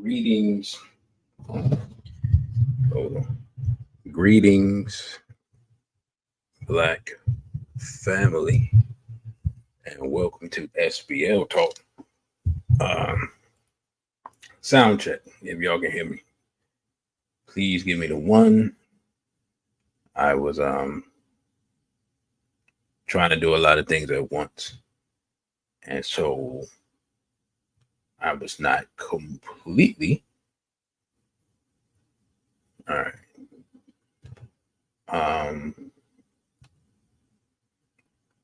Greetings. Greetings, Black family, and welcome to SBL Talk. Sound check. If y'all can hear me, please give me the one. I was trying to do a lot of things at once, and so I was not completely all right.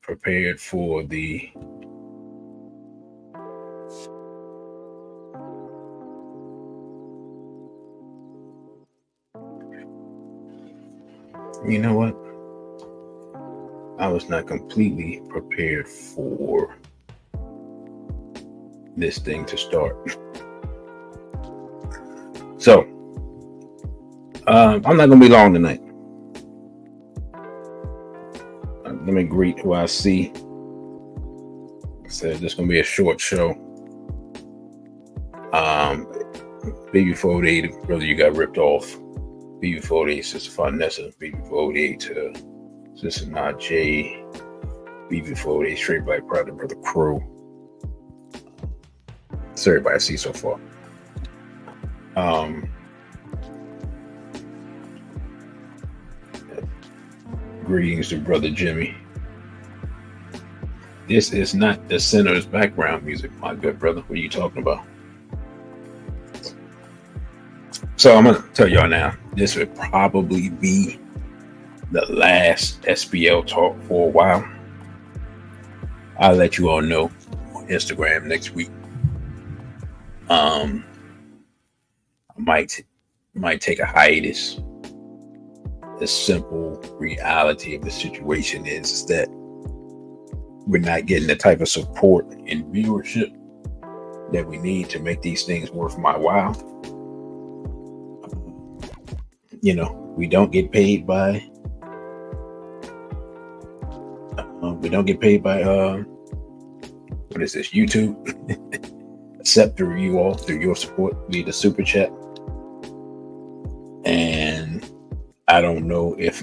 Prepared for the you know what? I was not completely prepared for this thing to start. So I'm not gonna be long tonight. Let me greet who I see. I said this is gonna be a short show. BB48, brother, you got ripped off. BB48, Sister Farnessa. BB48 to Sister Najee. BB48, Straight Black Brother, Brother Crow. That's everybody I see so far. Greetings to Brother Jimmy. This is not the center's background music, my good brother. What are you talking about? So I'm going to tell y'all now, this would probably be the last SBL Talk for a while. I'll let you all know on Instagram next week. I might take a hiatus. The simple reality of the situation is that we're not getting the type of support and viewership that we need to make these things worth my while. You know, we don't get paid by what is this, YouTube? Except through you all, through your support via the super chat. And I don't know if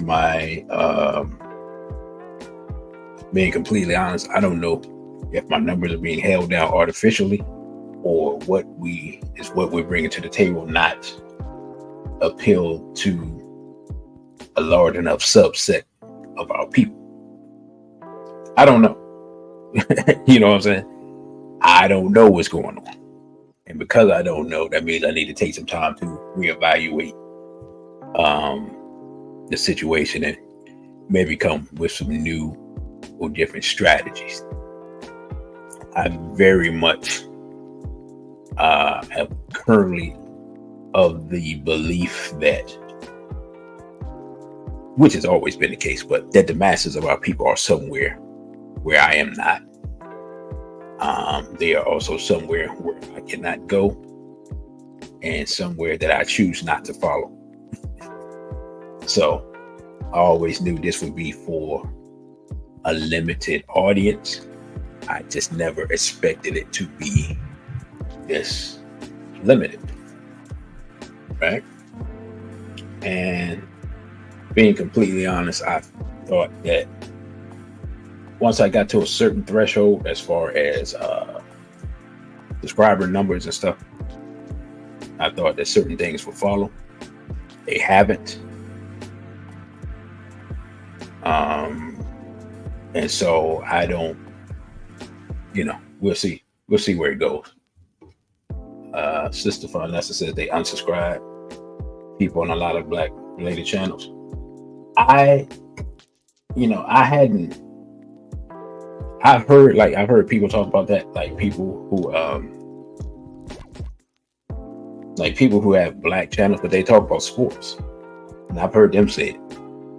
being completely honest, I don't know if my numbers are being held down artificially or what we're bringing to the table not appeal to a large enough subset of our people. I don't know. You know what I'm saying? I don't know what's going on. And because I don't know, that means I need to take some time to reevaluate the situation and maybe come with some new or different strategies. I very much am currently of the belief that, which has always been the case, but that the masses of our people are somewhere where I am not. They are also somewhere where I cannot go, and somewhere that I choose not to follow. So I always knew this would be for a limited audience. I just never expected it to be this limited, right? And being completely honest, I thought that once I got to a certain threshold as far as subscriber numbers and stuff, I thought that certain things would follow. They haven't. And so I don't, we'll see. We'll see where it goes. Sister Vanessa says they unsubscribe people on a lot of black related channels. I've heard people talk about that, like people who have black channels, but they talk about sports. And I've heard them say it,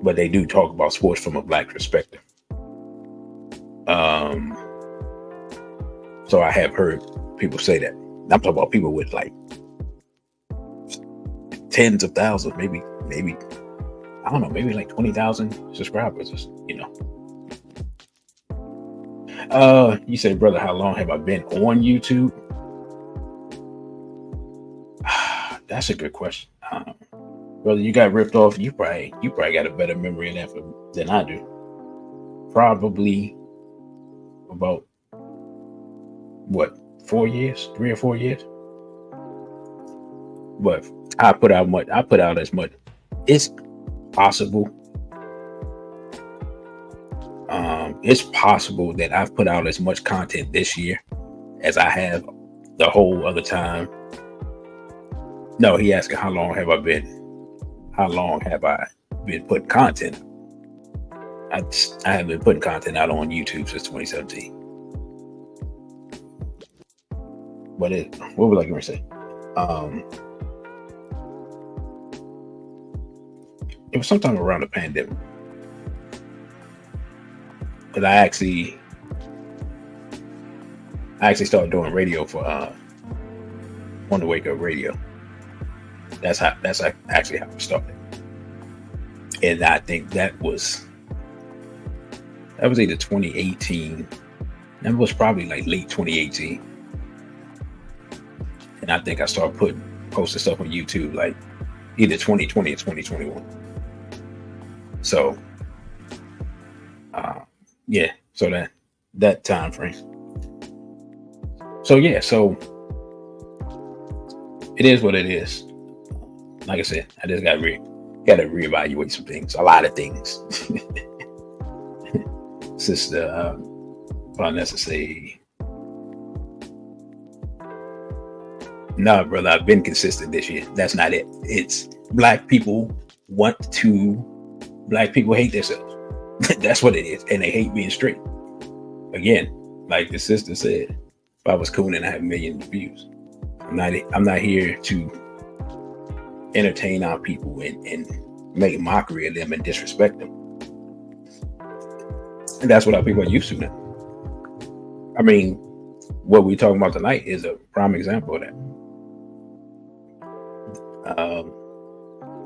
but they do talk about sports from a black perspective. So I have heard people say that. I'm talking about people with like tens of thousands, maybe, I don't know, maybe like 20,000 subscribers, You said, brother, how long have I been on YouTube? That's a good question. Brother, you got ripped off. You probably got a better memory of that than I do. Probably about 4 years, 3 or 4 years. But I put out as much. It's possible. It's possible that I've put out as much content this year as I have the whole other time. No, he asking how long have I been putting content? I haven't been putting content out on YouTube since 2017. But what was I going to say? It was sometime around the pandemic. Because I actually started doing radio for On the Wake Up Radio. That's actually how it started. And I think that was either 2018. That was probably like late 2018. And I think I started posting stuff on YouTube like either 2020 or 2021. So so that time frame. So it is what it is. Like I said, I just got to reevaluate some things, a lot of things. Sister Vanessa say, no, brother, I've been consistent this year. That's not it. It's black people hate themselves. That's what it is. And they hate being straight. Again, like the sister said, if I was cool and I have millions of views, I'm not here to entertain our people and make mockery of them and disrespect them. And that's what our people are used to now. I mean, what we're talking about tonight is a prime example of that.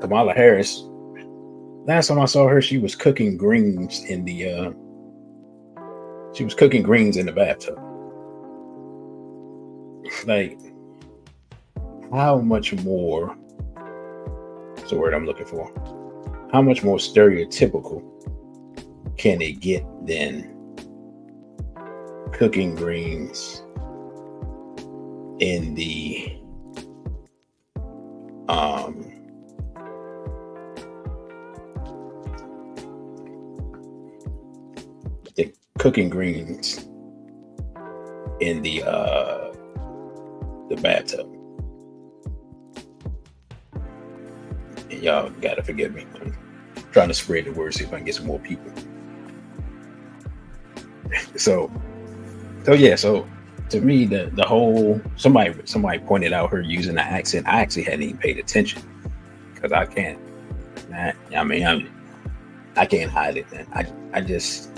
Kamala Harris, last time I saw her, she was cooking greens in the bathtub. Like, how much more? That's the word I'm looking for. How much more stereotypical can it get than cooking greens in the cooking greens in the bathtub? And y'all gotta forgive me. I'm trying to spread the word, see if I can get some more people. So to me, the whole somebody pointed out her using the accent. I actually hadn't even paid attention because I can't. I can't hide it. I just,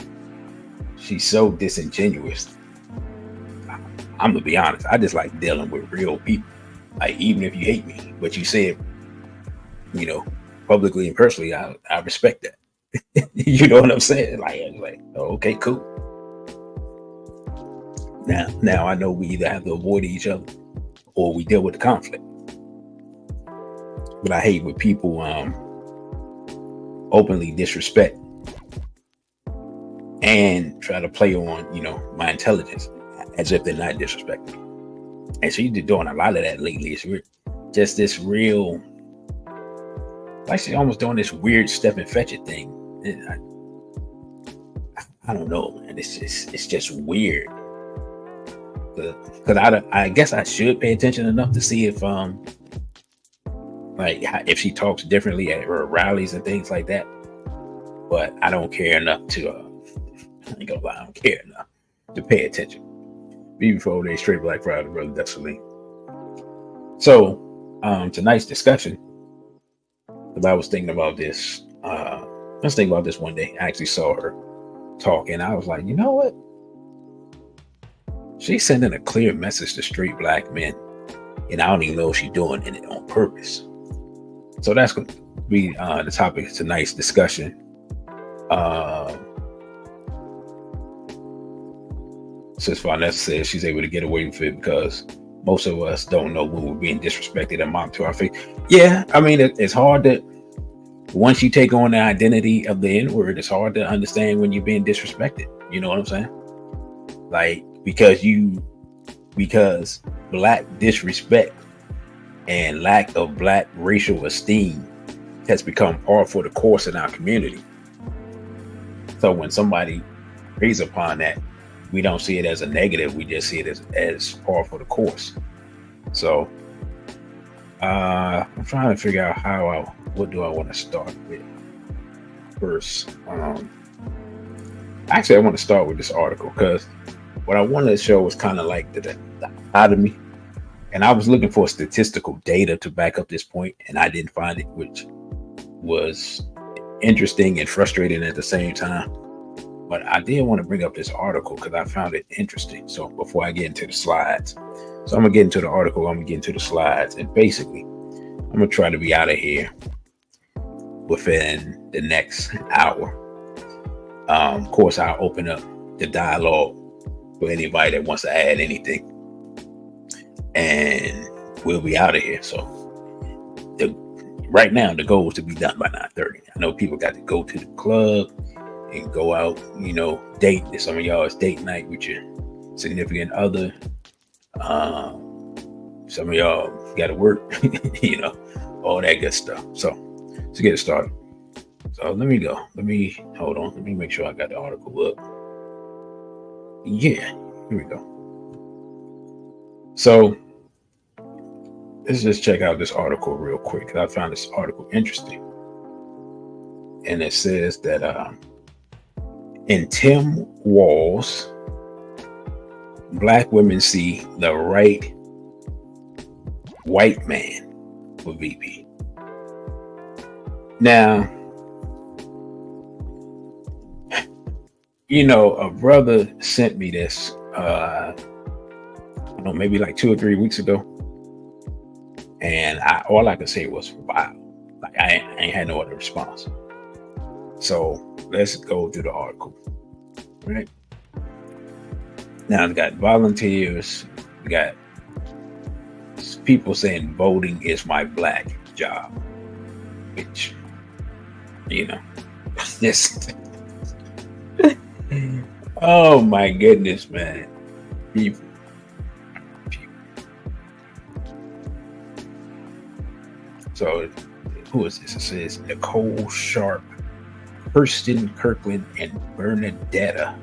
she's so disingenuous. I'm gonna be honest. I just like dealing with real people. Like, even if you hate me, but you say it, publicly and personally, I respect that. You know what I'm saying? Like, oh, okay, cool. Now I know we either have to avoid each other or we deal with the conflict. But I hate when people openly disrespect and try to play on, my intelligence as if they're not disrespecting me. And so you're doing a lot of that lately. It's weird. just this real, like she's almost doing this weird step and fetch it thing. I don't know, man. It's just weird. Because I guess I should pay attention enough to see if if she talks differently at her rallies and things like that. But I don't care enough to I ain't gonna lie, I don't care enough to pay attention. Even before they straight Black Friday, brother Desolate. So tonight's discussion, because I was thinking about this. I was thinking about this one day. I actually saw her talk, and I was like, you know what? She's sending a clear message to straight Black men, and I don't even know if she's doing it on purpose. So that's going to be the topic of tonight's discussion. Since Vanessa says she's able to get away with it because most of us don't know when we're being disrespected and mocked to our face. Yeah, I mean, it's hard to, once you take on the identity of the N-word, it's hard to understand when you're being disrespected. You know what I'm saying? Like, because Black disrespect and lack of Black racial esteem has become par for the course in our community. So when somebody preys upon that, we don't see it as a negative. We just see it as par for the course. So I'm trying to figure out what do I want to start with first. Actually, I want to start with this article because what I wanted to show was kind of like the dichotomy. And I was looking for statistical data to back up this point, and I didn't find it, which was interesting and frustrating at the same time. But I did want to bring up this article because I found it interesting. So before I get into the slides, so I'm going to get into the article, I'm going to get into the slides, and basically I'm going to try to be out of here within the next hour. Of course, I'll open up the dialogue for anybody that wants to add anything, and we'll be out of here. So right now, the goal is to be done by 9:30. I know people got to go to the club and go out, date. Some of y'all is date night with your significant other. Some of y'all got to work, all that good stuff. So let's get it started. So let me hold on. Let me make sure I got the article up. Yeah, here we go. So let's just check out this article real quick. I found this article interesting. And it says that in Tim Walz, Black women see the right white man for VP. Now, a brother sent me this, I don't know, maybe like 2 or 3 weeks ago. And all I could say was, wow. Like I ain't had no other response. So let's go through the article. Right now, it's got volunteers. We got people saying voting is my Black job, which, this. Oh my goodness, man. People. So who is this? It says Nicole Sharp, Kirsten Kirkland, and Bernadetta.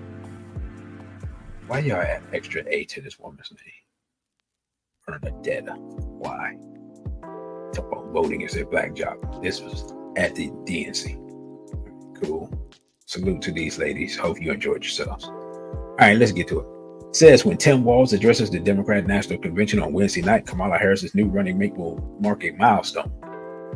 Why y'all add extra A to this woman's name? Bernadetta. Why? Talk about voting is a Black job. This was at the DNC. Cool. Salute to these ladies. Hope you enjoyed yourselves. All right, let's get to it. It says when Tim Walz addresses the Democratic National Convention on Wednesday night, Kamala Harris's new running mate will mark a milestone.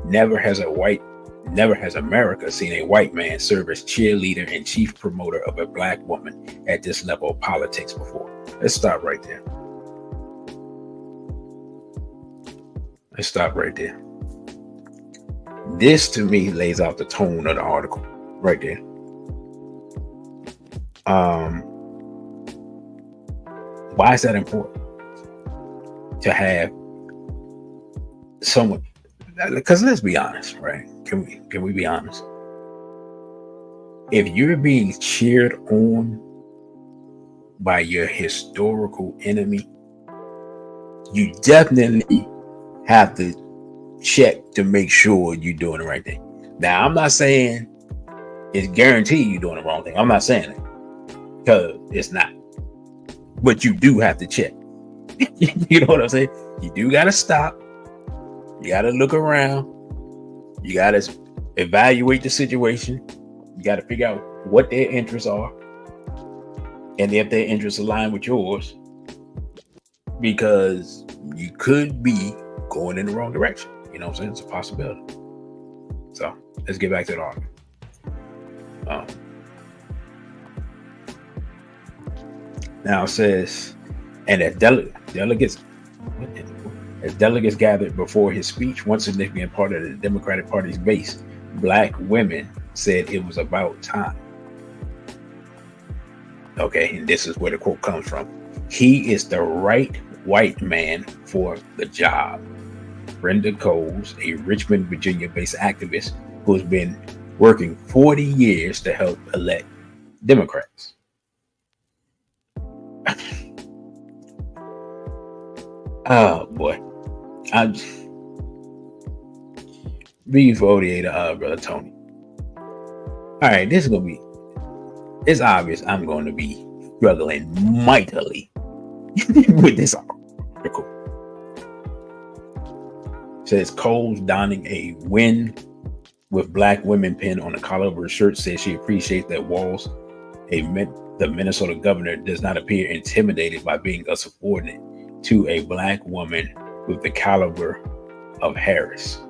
Never has America seen a white man serve as cheerleader and chief promoter of a Black woman at this level of politics before. Let's stop right there. This to me lays out the tone of the article right there. Why is that important to have someone? Because let's be honest, right? Can we be honest? If you're being cheered on by your historical enemy, you definitely have to check to make sure you're doing the right thing. Now, I'm not saying it's guaranteed you're doing the wrong thing. I'm not saying it, because it's not. But you do have to check. You know what I'm saying? You do got to stop. You got to look around. You got to evaluate the situation. You got to figure out what their interests are, and if their interests align with yours, because you could be going in the wrong direction. You know what I'm saying? It's a possibility. So let's get back to the argument. Now it says, and as delegates gathered before his speech, one significant part of the Democratic Party's base, Black women, said it was about time. Okay, and this is where the quote comes from. He is the right white man for the job. Brenda Coles, a Richmond, Virginia-based activist who has been working 40 years to help elect Democrats. Oh boy. B48, brother Tony. All right, this is gonna be. It's obvious I'm going to be struggling mightily with this article. It says Coles donning a "Win with Black Women" pin on the collar of her shirt says she appreciates that Walz, the Minnesota governor, does not appear intimidated by being a subordinate to a Black woman with the caliber of Harris.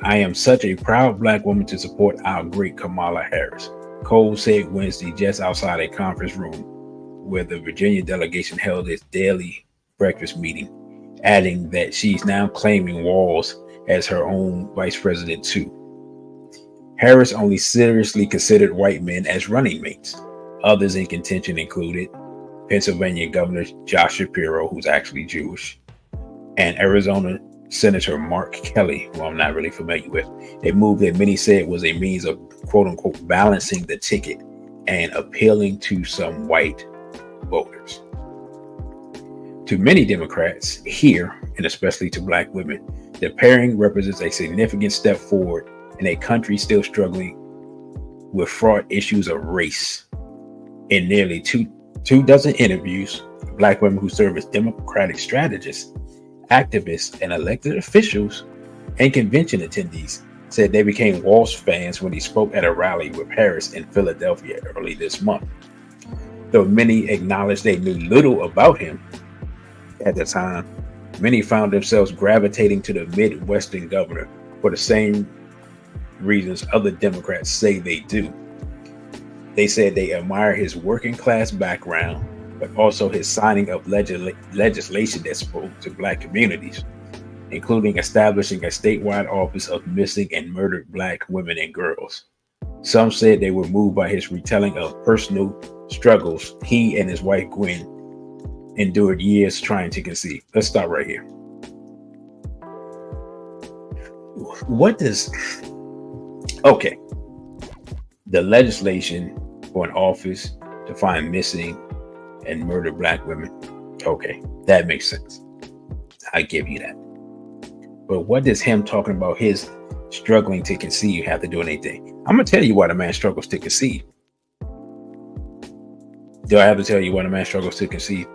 I am such a proud Black woman to support our great Kamala Harris, Cole said Wednesday just outside a conference room where the Virginia delegation held its daily breakfast meeting, adding that she's now claiming Walz as her own vice president too. Harris only seriously considered white men as running mates. Others in contention included Pennsylvania Governor Josh Shapiro, who's actually Jewish, and Arizona Senator Mark Kelly, who I'm not really familiar with. A move that many said was a means of quote unquote balancing the ticket and appealing to some white voters. To many Democrats here, and especially to Black women, the pairing represents a significant step forward in a country still struggling with fraught issues of race. In nearly two dozen interviews, Black women who serve as Democratic strategists, activists, and elected officials and convention attendees said they became Walz fans when he spoke at a rally with Harris in Philadelphia early this month. Though many acknowledged they knew little about him at the time, many found themselves gravitating to the Midwestern governor for the same reasons other Democrats say they do. They said they admire his working class background, but also his signing of legislation that spoke to Black communities, including establishing a statewide office of missing and murdered Black women and girls. Some said they were moved by his retelling of personal struggles he and his wife Gwen endured years trying to conceive. Let's stop right here. Okay. The legislation for an office to find missing and murdered Black women. Okay, that makes sense. I give you that. But what does him talking about his struggling to conceive have to do with anything? I'm going to tell you why the man struggles to conceive. Do I have to tell you why the man struggles to conceive?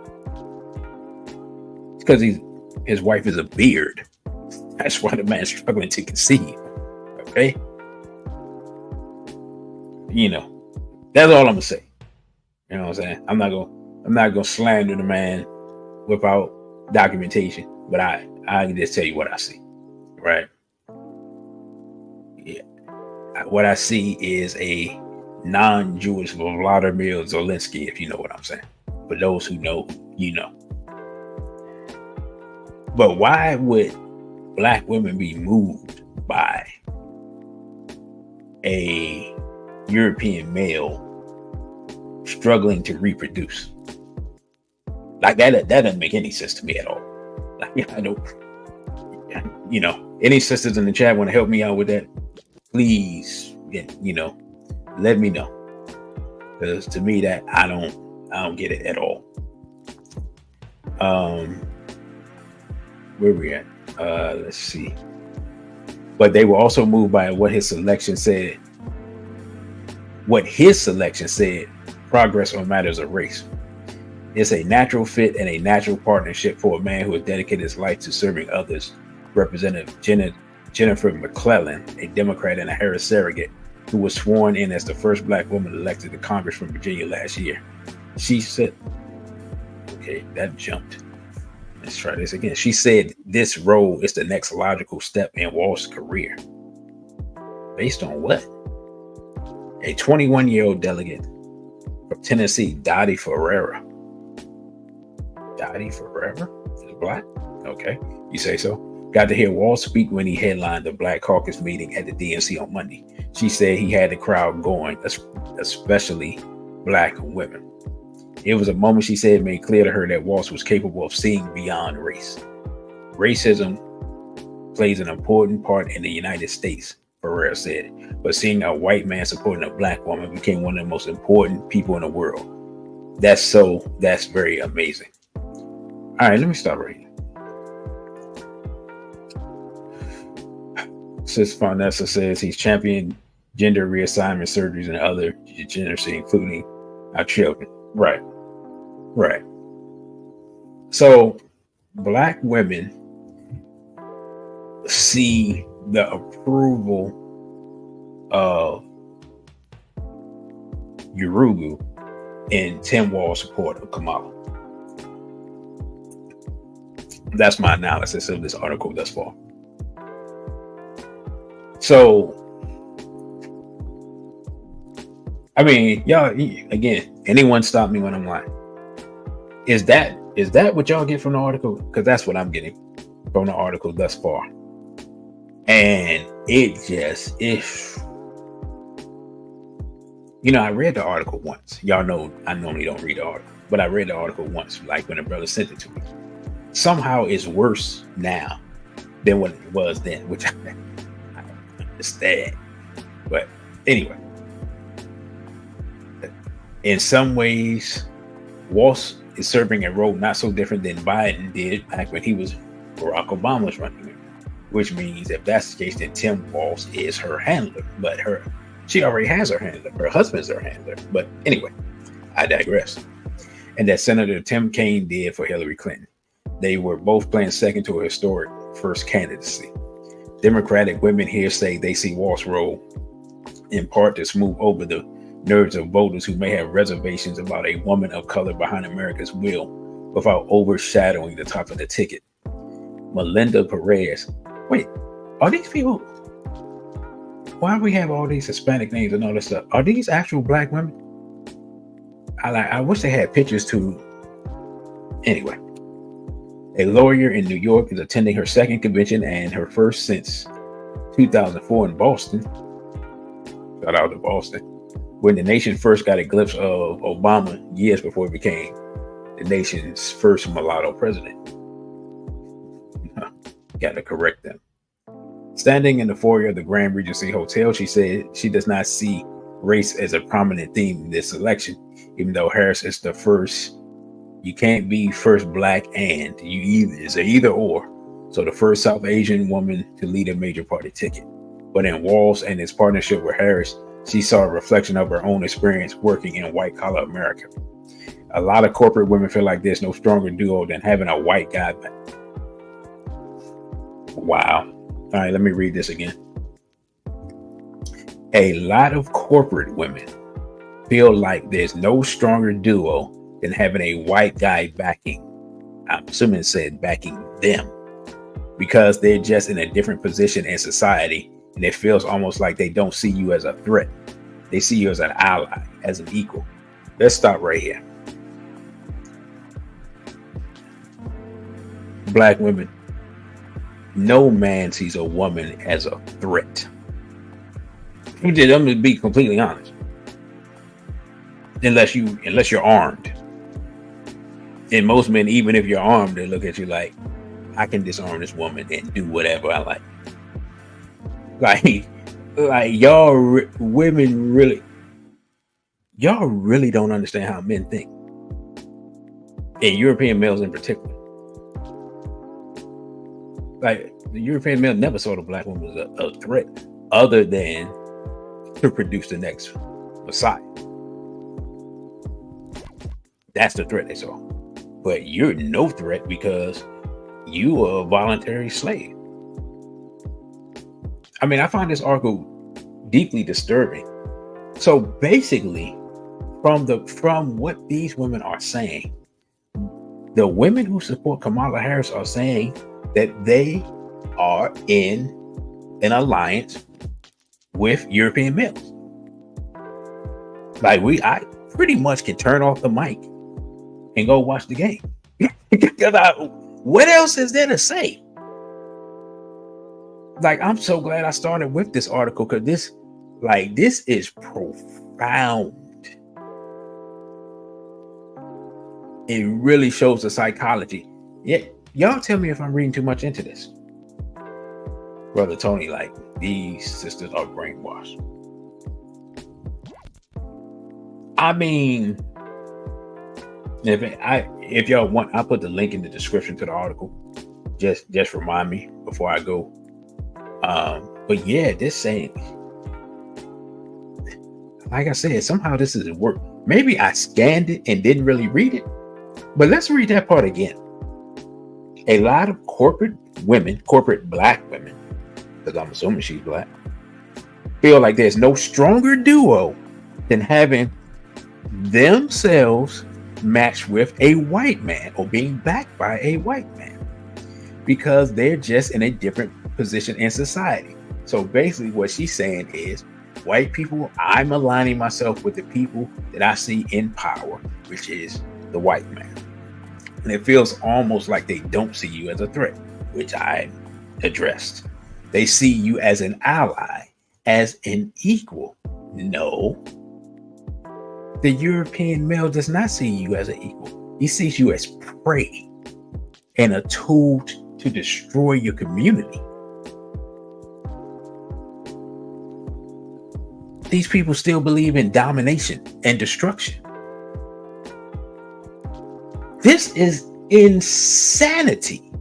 It's because his wife is a beard. That's why the man's struggling to conceive. Okay? You know, that's all I'm going to say. You know what I'm saying? I'm not gonna slander the man without documentation, but I can just tell you what I see, right? Yeah, what I see is a non-Jewish Vladimir Zelensky, if you know what I'm saying. For those who know, you know. But why would Black women be moved by a European male struggling to reproduce? Like that doesn't make any sense to me at all. Like, I don't, you know, any sisters in the chat want to help me out with that, please, you know, let me know, because to me that I don't get it at all. Where we at? Let's see. But they were also moved by what his selection said. Progress on matters of race. It's a natural fit and a natural partnership for a man who has dedicated his life to serving others. Representative Jennifer McClellan, a Democrat and a Harris surrogate, who was sworn in as the first Black woman elected to Congress from Virginia last year. She said, okay, that jumped. Let's try this again. She said this role is the next logical step in Walz's career. Based on what? A 21-year-old delegate from Tennessee, Dottie Ferreira. Dottie Ferreira is Black? Okay, you say so. Got to hear Walz speak when he headlined the Black Caucus meeting at the DNC on Monday. She said he had the crowd going, especially Black women. It was a moment, she said, made clear to her that Walz was capable of seeing beyond race. Racism plays an important part in the United States, Ferreira said, but seeing a white man supporting a Black woman became one of the most important people in the world. That's very amazing. All right, let me stop right here. Sis Farnessa says he's championed gender reassignment surgeries and other degeneracy, including our children. Right. So Black women see the approval of Urugu in Tim Walz's support of Kamala. That's my analysis of this article thus far. So, I mean, y'all, again, anyone stop me when I'm lying. Is that what y'all get from the article? Because that's what I'm getting from the article thus far. And I read the article once. Y'all know I normally don't read the article, but I read the article once, like when a brother sent it to me. Somehow it's worse now than what it was then, which I don't understand. But anyway, in some ways, Walz is serving a role not so different than Biden did back when he was Barack Obama's running mate, which means if that's the case, then Tim Walz is her handler. But she already has her handler. Her husband's her handler. But anyway, I digress. And that Senator Tim Kaine did for Hillary Clinton. They were both playing second to a historic first candidacy. Democratic women here say they see Walz's role in part to smooth over the nerves of voters who may have reservations about a woman of color behind America's wheel without overshadowing the top of the ticket. Melinda Perez. Wait, are these people? Why do we have all these Hispanic names and all this stuff? Are these actual Black women? I wish they had pictures too. Anyway, a lawyer in New York is attending her second convention and her first since 2004 in Boston. Shout out to Boston. When the nation first got a glimpse of Obama years before he became the nation's first mulatto president. Got to correct them. Standing in the foyer of the Grand Regency Hotel, she said she does not see race as a prominent theme in this election, even though Harris is the first. You can't be first Black and it's either or. So the first South Asian woman to lead a major party ticket. But in Walz and his partnership with Harris, she saw a reflection of her own experience working in white collar America. A lot of corporate women feel like there's no stronger duo than having a white guy. Wow. All right, let me read this again. A lot of corporate women feel like there's no stronger duo than having a white guy backing. I'm assuming it said backing them, because they're just in a different position in society, and it feels almost like they don't see you as a threat. They see you as an ally, as an equal. Let's stop right here. Black women, no man sees a woman as a threat. I'm going to be completely honest. Unless you're armed. And most men, even if you're armed, they look at you like, I can disarm this woman and do whatever I like. Like y'all women really don't understand how men think. And European males in particular. Like the European male never saw the black woman as a threat, other than to produce the next Messiah. That's the threat they saw. But you're no threat because you are a voluntary slave. I mean, I find this article deeply disturbing. So basically, from what these women are saying, the women who support Kamala Harris are saying that they are in an alliance with European males. Like I pretty much can turn off the mic and go watch the game. Because what else is there to say? Like, I'm so glad I started with this article, because this is profound. It really shows the psychology. Yeah, y'all tell me if I'm reading too much into this. Brother Tony, like, these sisters are brainwashed. I mean, if y'all want, I'll put the link in the description to the article. Just remind me before I go. But yeah, this saying, like I said, somehow this doesn't work. Maybe I scanned it and didn't really read it. But let's read that part again. A lot of corporate black women, because I'm assuming she's black, feel like there's no stronger duo than having themselves matched with a white man or being backed by a white man, because they're just in a different position in society. So basically what she's saying is, white people, I'm aligning myself with the people that I see in power, which is the white man. And it feels almost like they don't see you as a threat, which I addressed. They see you as an ally, as an equal. No. The European male does not see you as an equal. He sees you as prey and a tool to destroy your community. These people still believe in domination and destruction. This is insanity.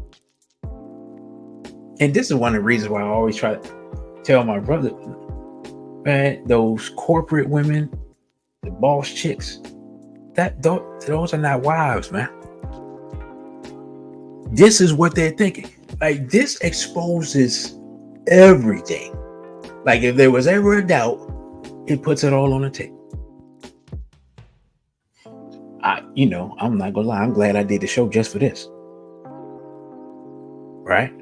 And this is one of the reasons why I always try to tell my brother, man, those corporate women, the boss chicks, those are not wives, man. This is what they're thinking. Like, this exposes everything. Like, if there was ever a doubt, it puts it all on the table. I'm not gonna lie, I'm glad I did the show just for this. Right?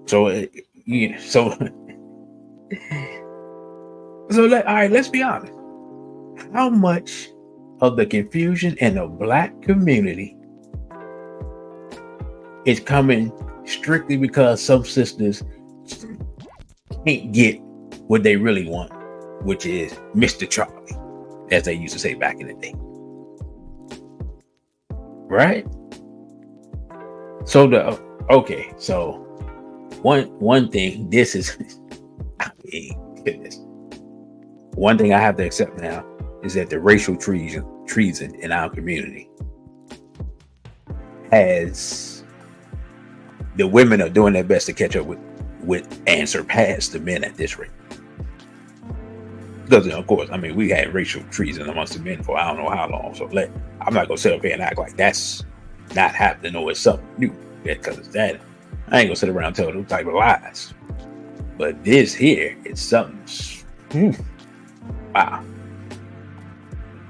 So, all right, let's be honest. How much of the confusion in the black community is coming strictly because some sisters can't get what they really want, which is Mr. Charlie, as they used to say back in the day. Right? So one thing, this is, I mean, goodness. One thing I have to accept now is that the racial treason in our community has, the women are doing their best to catch up with and surpass the men at this rate. Because, of course, I mean, we had racial treason amongst the men for I don't know how long. So I'm not going to sit up here and act like that's not happening or it's something new. Because it's that. I ain't going to sit around and tell those type of lies. But this here is something. Wow.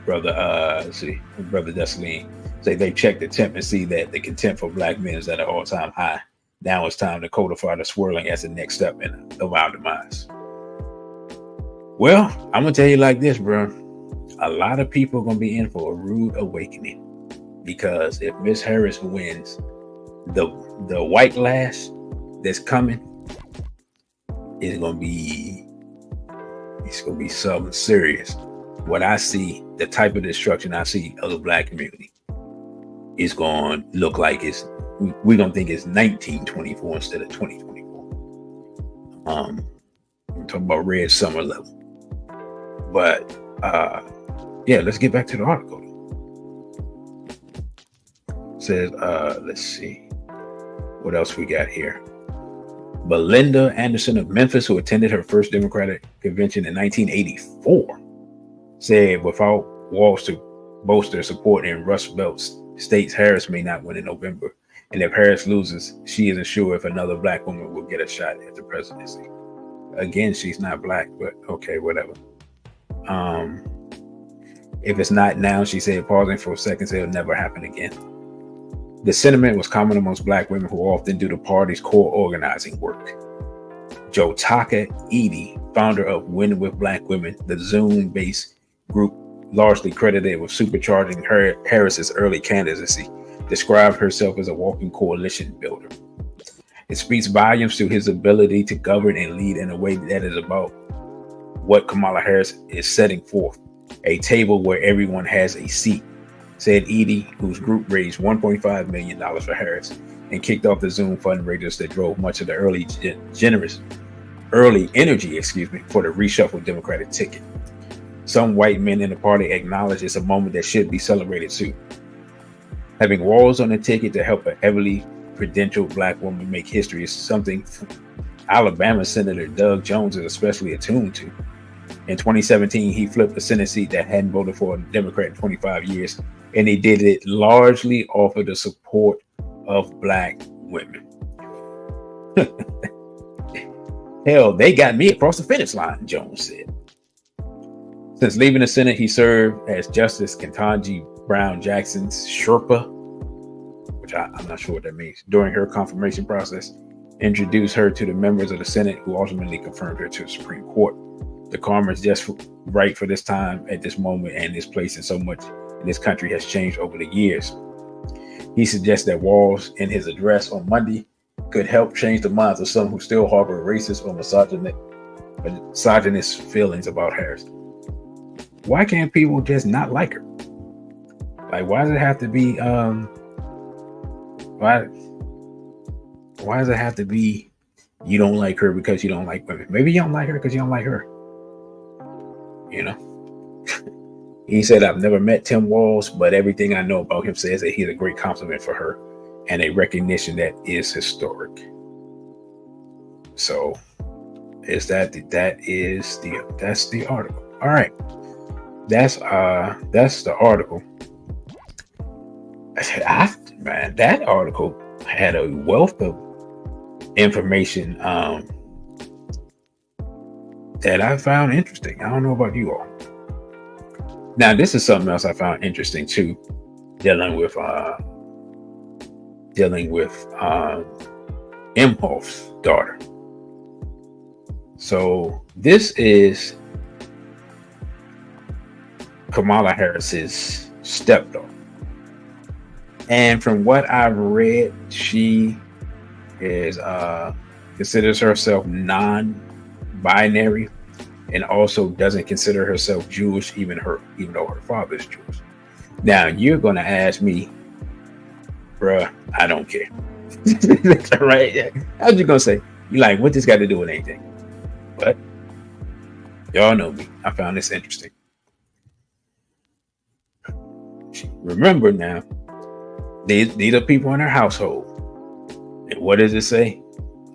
Brother Dessalene say they checked the temp and see that the contempt for black men is at an all-time high. Now it's time to codify the swirling as the next step in our demise. Well, I'm gonna tell you like this, bro. A lot of people are gonna be in for a rude awakening, because if Miss Harris wins, the white lash that's coming is gonna be something serious. What I see, the type of destruction I see of the black community, is going to look like we're going to think it's 1924 instead of 2024. I'm talking about red summer level. But yeah, let's get back to the article. It says, let's see. What else we got here? Belinda Anderson of Memphis, who attended her first Democratic convention in 1984, said without walls to bolster support in Rust Belt states, Harris may not win in November. And if Harris loses, she isn't sure if another black woman will get a shot at the presidency. Again, she's not black, but okay, whatever. If it's not now, she said, pausing for a second, it'll never happen again. The sentiment was common amongst black women who often do the party's core organizing work. Jotaka Edie, founder of Winning with Black Women, the Zoom-based group largely credited with supercharging Harris's early candidacy, described herself as a walking coalition builder. It speaks volumes to his ability to govern and lead in a way that is about what Kamala Harris is setting forth, a table where everyone has a seat, said Edie, whose group raised $1.5 million for Harris and kicked off the Zoom fundraisers that drove much of the early energy for the reshuffled Democratic ticket. Some white men in the party acknowledge it's a moment that should be celebrated too. Having walls on the ticket to help a heavily credentialed black woman make history is something Alabama Senator Doug Jones is especially attuned to. In 2017, he flipped a Senate seat that hadn't voted for a Democrat in 25 years, and he did it largely off of the support of black women. Hell, they got me across the finish line, Jones said. Since leaving the Senate, he served as Justice Ketanji Brown Jackson's Sherpa, which I'm not sure what that means, during her confirmation process, introduced her to the members of the Senate who ultimately confirmed her to the Supreme Court. The karma is just right for this time, at this moment, and this place, and so much in this country has changed over the years. He suggests that Walls, in his address on Monday, could help change the minds of some who still harbor racist or misogynist feelings about Harris. Why can't people just not like her? Like, why does it have to be why does it have to be you don't like her because you don't like women? Maybe you don't like her because you don't like her. You know? He said, I've never met Tim Walz, but everything I know about him says that he's a great compliment for her and a recognition that is historic. So that's the article. All right. That's the article. Man, that article had a wealth of information that I found interesting. I don't know about you all. Now, this is something else I found interesting too, dealing with Imhoff's daughter. So this is Kamala Harris's stepdaughter. And from what I've read, she is considers herself non-binary and also doesn't consider herself Jewish, even though her father's Jewish. Now you're gonna ask me, bruh, I don't care. Right? How's you gonna say? You like, what this got to do with anything? But y'all know me. I found this interesting. Remember now, these are people in her household. And what does it say?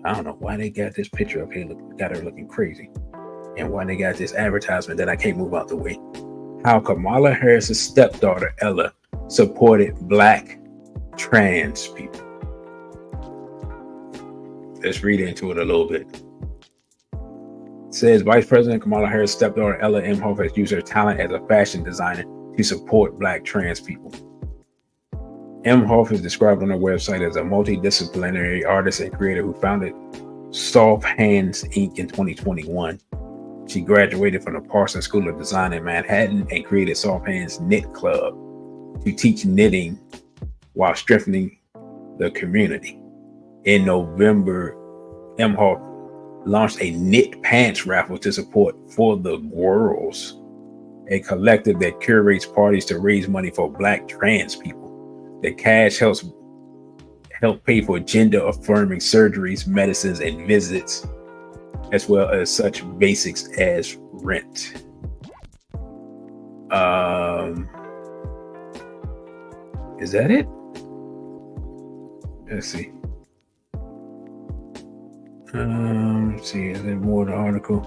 I don't know why they got this picture up here, got her looking crazy. And why they got this advertisement that I can't move out the way. How Kamala Harris's stepdaughter, Ella, supported black trans people. Let's read into it a little bit. It says, Vice President Kamala Harris' stepdaughter, Ella Imhoff, has used her talent as a fashion designer to support black trans people. Imhoff is described on her website as a multidisciplinary artist and creator who founded Soft Hands Inc. in 2021. She graduated from the Parsons School of Design in Manhattan and created Soft Hands Knit Club to teach knitting while strengthening the community. In November, Imhoff launched a knit pants raffle to support For the Girls, a collective that curates parties to raise money for black trans people. The cash help pay for gender-affirming surgeries, medicines, and visits, as well as such basics as rent. Is that it? Let's see. Let's see, is there more in the article?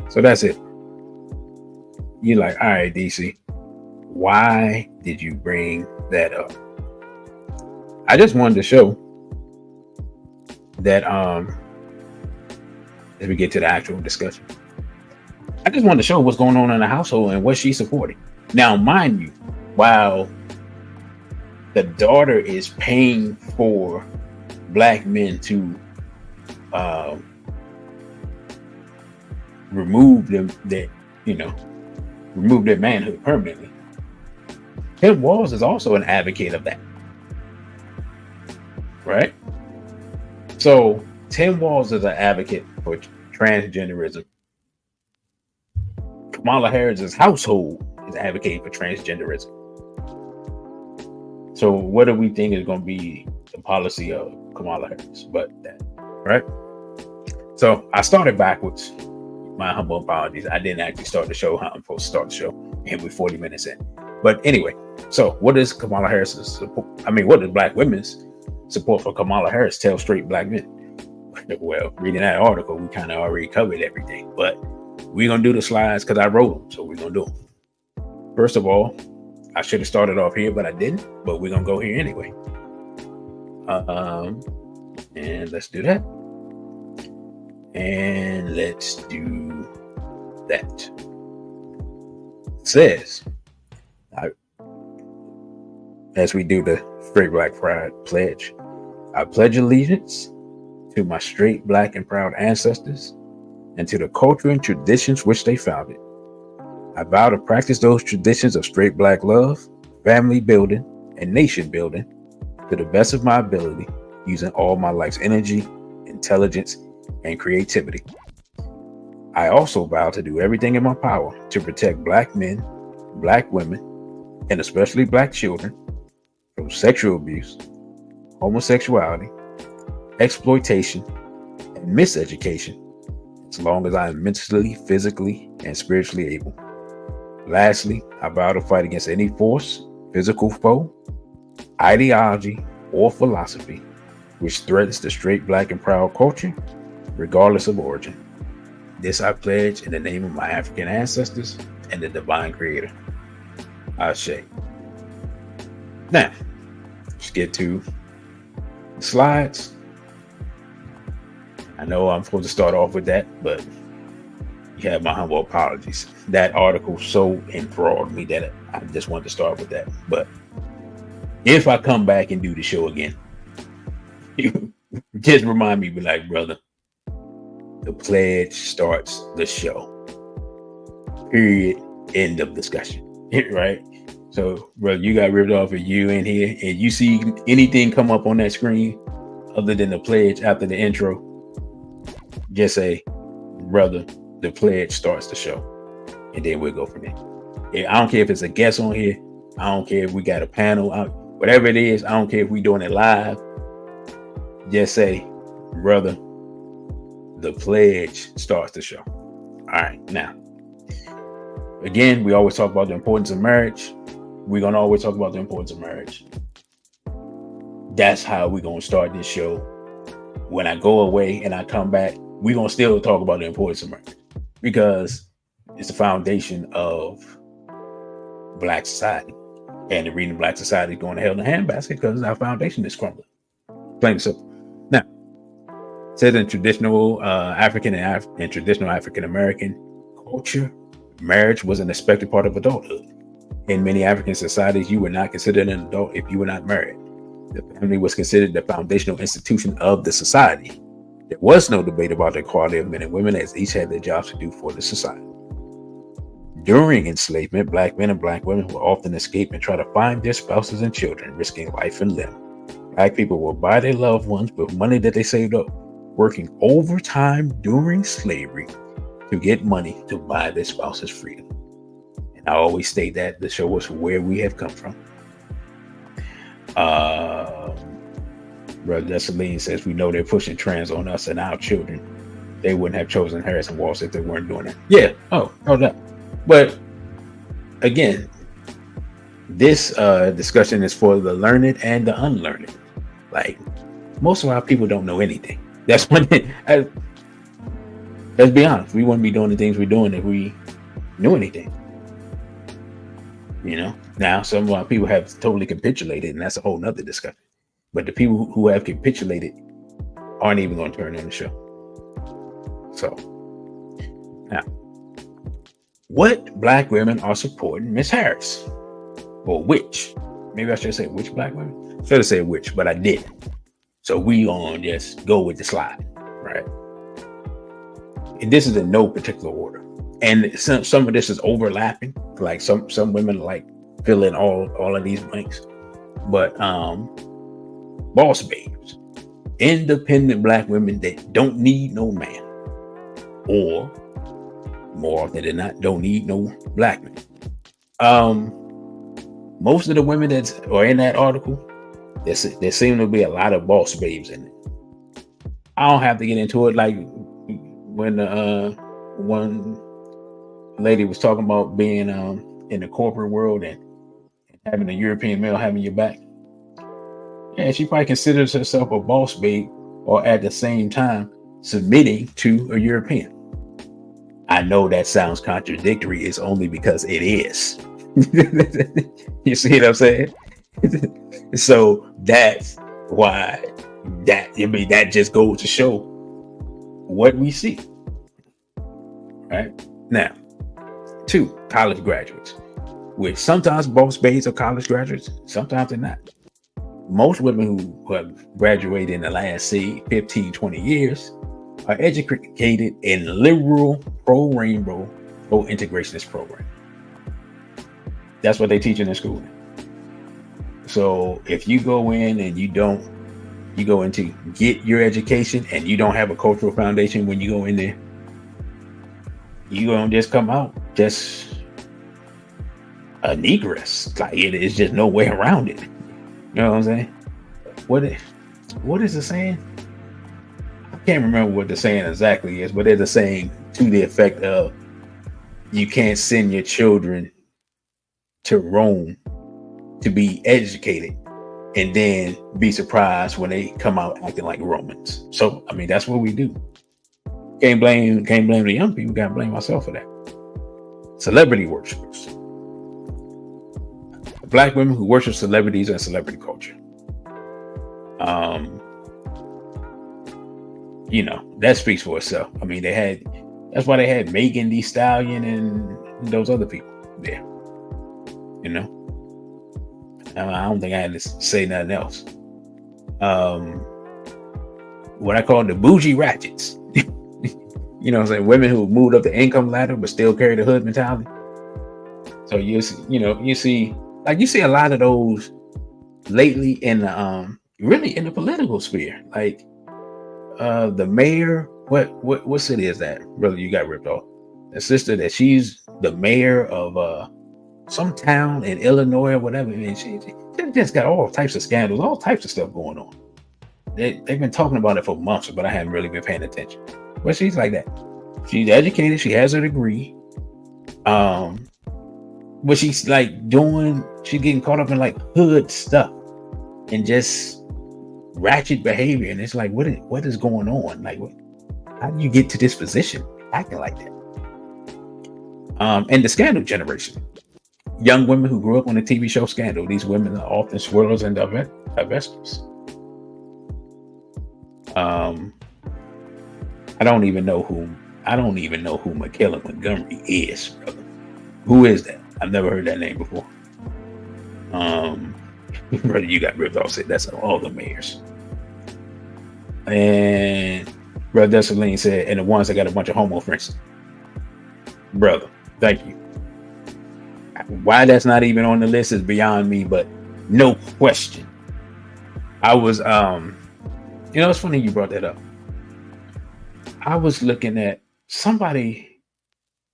So that's it. You're like, all right, DC, why did you bring that up? I just wanted to show that as we get to the actual discussion, I just wanted to show what's going on in the household and what she's supporting. Now, mind you, while the daughter is paying for black men to remove remove their manhood permanently, Tim Walz is also an advocate of that, right? So Tim Walz is an advocate for transgenderism. Kamala Harris's household is advocating for transgenderism. So what do we think is going to be the policy of Kamala Harris? But that, right? So I started backwards. My humble apologies. I didn't actually start the show how I'm supposed to start the show, and we're 40 minutes in. But anyway, so what is Kamala Harris's support? I mean, what does black women's support for Kamala Harris tell straight black men? Well, reading that article, we kind of already covered everything, but we're going to do the slides because I wrote them, so we're going to do them. First of all, I should have started off here, but I didn't, but we're going to go here anyway. And let's do that. And let's do that. It says, as we do the Straight Black Pride pledge, I pledge allegiance to my straight, black, and proud ancestors and to the culture and traditions which they founded. I vow to practice those traditions of straight black love, family building, and nation building to the best of my ability, using all my life's energy, intelligence, and creativity. I also vow to do everything in my power to protect black men, black women, and especially black children from sexual abuse, homosexuality, exploitation, and miseducation, as long as I am mentally, physically, and spiritually able. Lastly, I vow to fight against any force, physical foe, ideology, or philosophy which threatens the straight, black, and proud culture, regardless of origin. This I pledge in the name of my African ancestors and the divine creator. Ashe. Now, let's get to the slides. I know I'm supposed to start off with that, but you have my humble apologies. That article so enthralled me that I just wanted to start with that. But if I come back and do the show again, you just remind me, be like, brother, the pledge starts the show. Period. End of discussion. Right? So, brother, you got ripped off of you in here, and you see anything come up on that screen other than the pledge after the intro, just say, brother, the pledge starts the show, and then we'll go from there. I don't care if it's a guest on here. I don't care if we got a panel out, whatever it is. I don't care if we doing it live. Just say, brother, the pledge starts the show. All right. Now, again, we always talk about the importance of marriage. We're going to always talk about the importance of marriage. That's how we're going to start this show. When I go away and I come back, we're going to still talk about the importance of marriage, because it's the foundation of Black society. And the reason Black society is going to hell in a handbasket because our foundation is crumbling. Plain and simple. Now, it says in traditional African and traditional African American culture, marriage was an expected part of adulthood. In many African societies, you were not considered an adult if you were not married. The family was considered the foundational institution of the society. There was no debate about the equality of men and women, as each had their jobs to do for the society. During enslavement, black men and black women would often escape and try to find their spouses and children, risking life and limb. Black people would buy their loved ones with money that they saved up, working overtime during slavery to get money to buy their spouse's freedom. And I always state that to show us where we have come from. Brother Celine says, we know they're pushing trans on us and our children. They wouldn't have chosen Harris and Walz if they weren't doing it. Yeah. Oh, no. But again, this discussion is for the learned and the unlearned. Like, most of our people don't know anything. That's one thing. Let's be honest. We wouldn't be doing the things we're doing if we knew anything. Now some of our people have totally capitulated, and that's a whole nother discussion. But the people who have capitulated aren't even going to turn in the show. So now, what black women are supporting Miss Harris? Or which? Maybe I should say which black women? I should have said which, but I didn't. So we on just go with the slide, right? And this is in no particular order. And some of this is overlapping. Like some women like fill in all of these blanks. But boss babes, independent black women that don't need no man, or more often than not, don't need no black man. Most of the women that are in that article, there seem to be a lot of boss babes in it. I don't have to get into it. Like when one lady was talking about being in the corporate world and having a European male having your back. Yeah, she probably considers herself a boss babe, or at the same time submitting to a European. I know that sounds contradictory. It's only because it is. You see what I'm saying? So that's why that just goes to show what we see. Right now, 2 college graduates, which sometimes boss babes are college graduates, sometimes they're not. Most women who have graduated in the last, say, 15, 20 years are educated in liberal, pro-rainbow, pro-integrationist program. That's what they teach in the school. So if you go in and you go in to get your education and you don't have a cultural foundation when you go in there, you gonna just come out just a negress. Like it's just no way around it. You know what I'm saying? What is the saying? I can't remember what the saying exactly is, but there's a saying to the effect of you can't send your children to Rome to be educated and then be surprised when they come out acting like Romans. So I mean that's what we do. Can't blame the young people, gotta blame myself for that. Celebrity worshipers. Black women who worship celebrities and celebrity culture. That speaks for itself. I mean, that's why they had Megan Thee Stallion and those other people there. I don't think I had to say nothing else. What I call the bougie ratchets. You know what I'm saying? Women who moved up the income ladder but still carry the hood mentality. So you see a lot of those lately in the really in the political sphere. Like the mayor, what city is that? Brother, you got ripped off. The sister that she's the mayor of some town in Illinois or whatever. I mean, she just got all types of scandals, all types of stuff going on. They've been talking about it for months, but I haven't really been paying attention. But she's like that. She's educated. She has her degree. But she's like she's getting caught up in like hood stuff and just ratchet behavior. And it's like, what is going on? Like, how do you get to this position acting like that? And the scandal generation. Young women who grew up on the TV show Scandal. These women are often swirlers and divestors. I don't even know who McKellar Montgomery is, brother. Who is that? I've never heard that name before. Brother, you got ripped off. Said that's all the mayors. And Brother Dessalines said, and the ones that got a bunch of homo friends. Brother, thank you. Why that's not even on the list is beyond me, but no question. I was it's funny you brought that up. I was looking at, somebody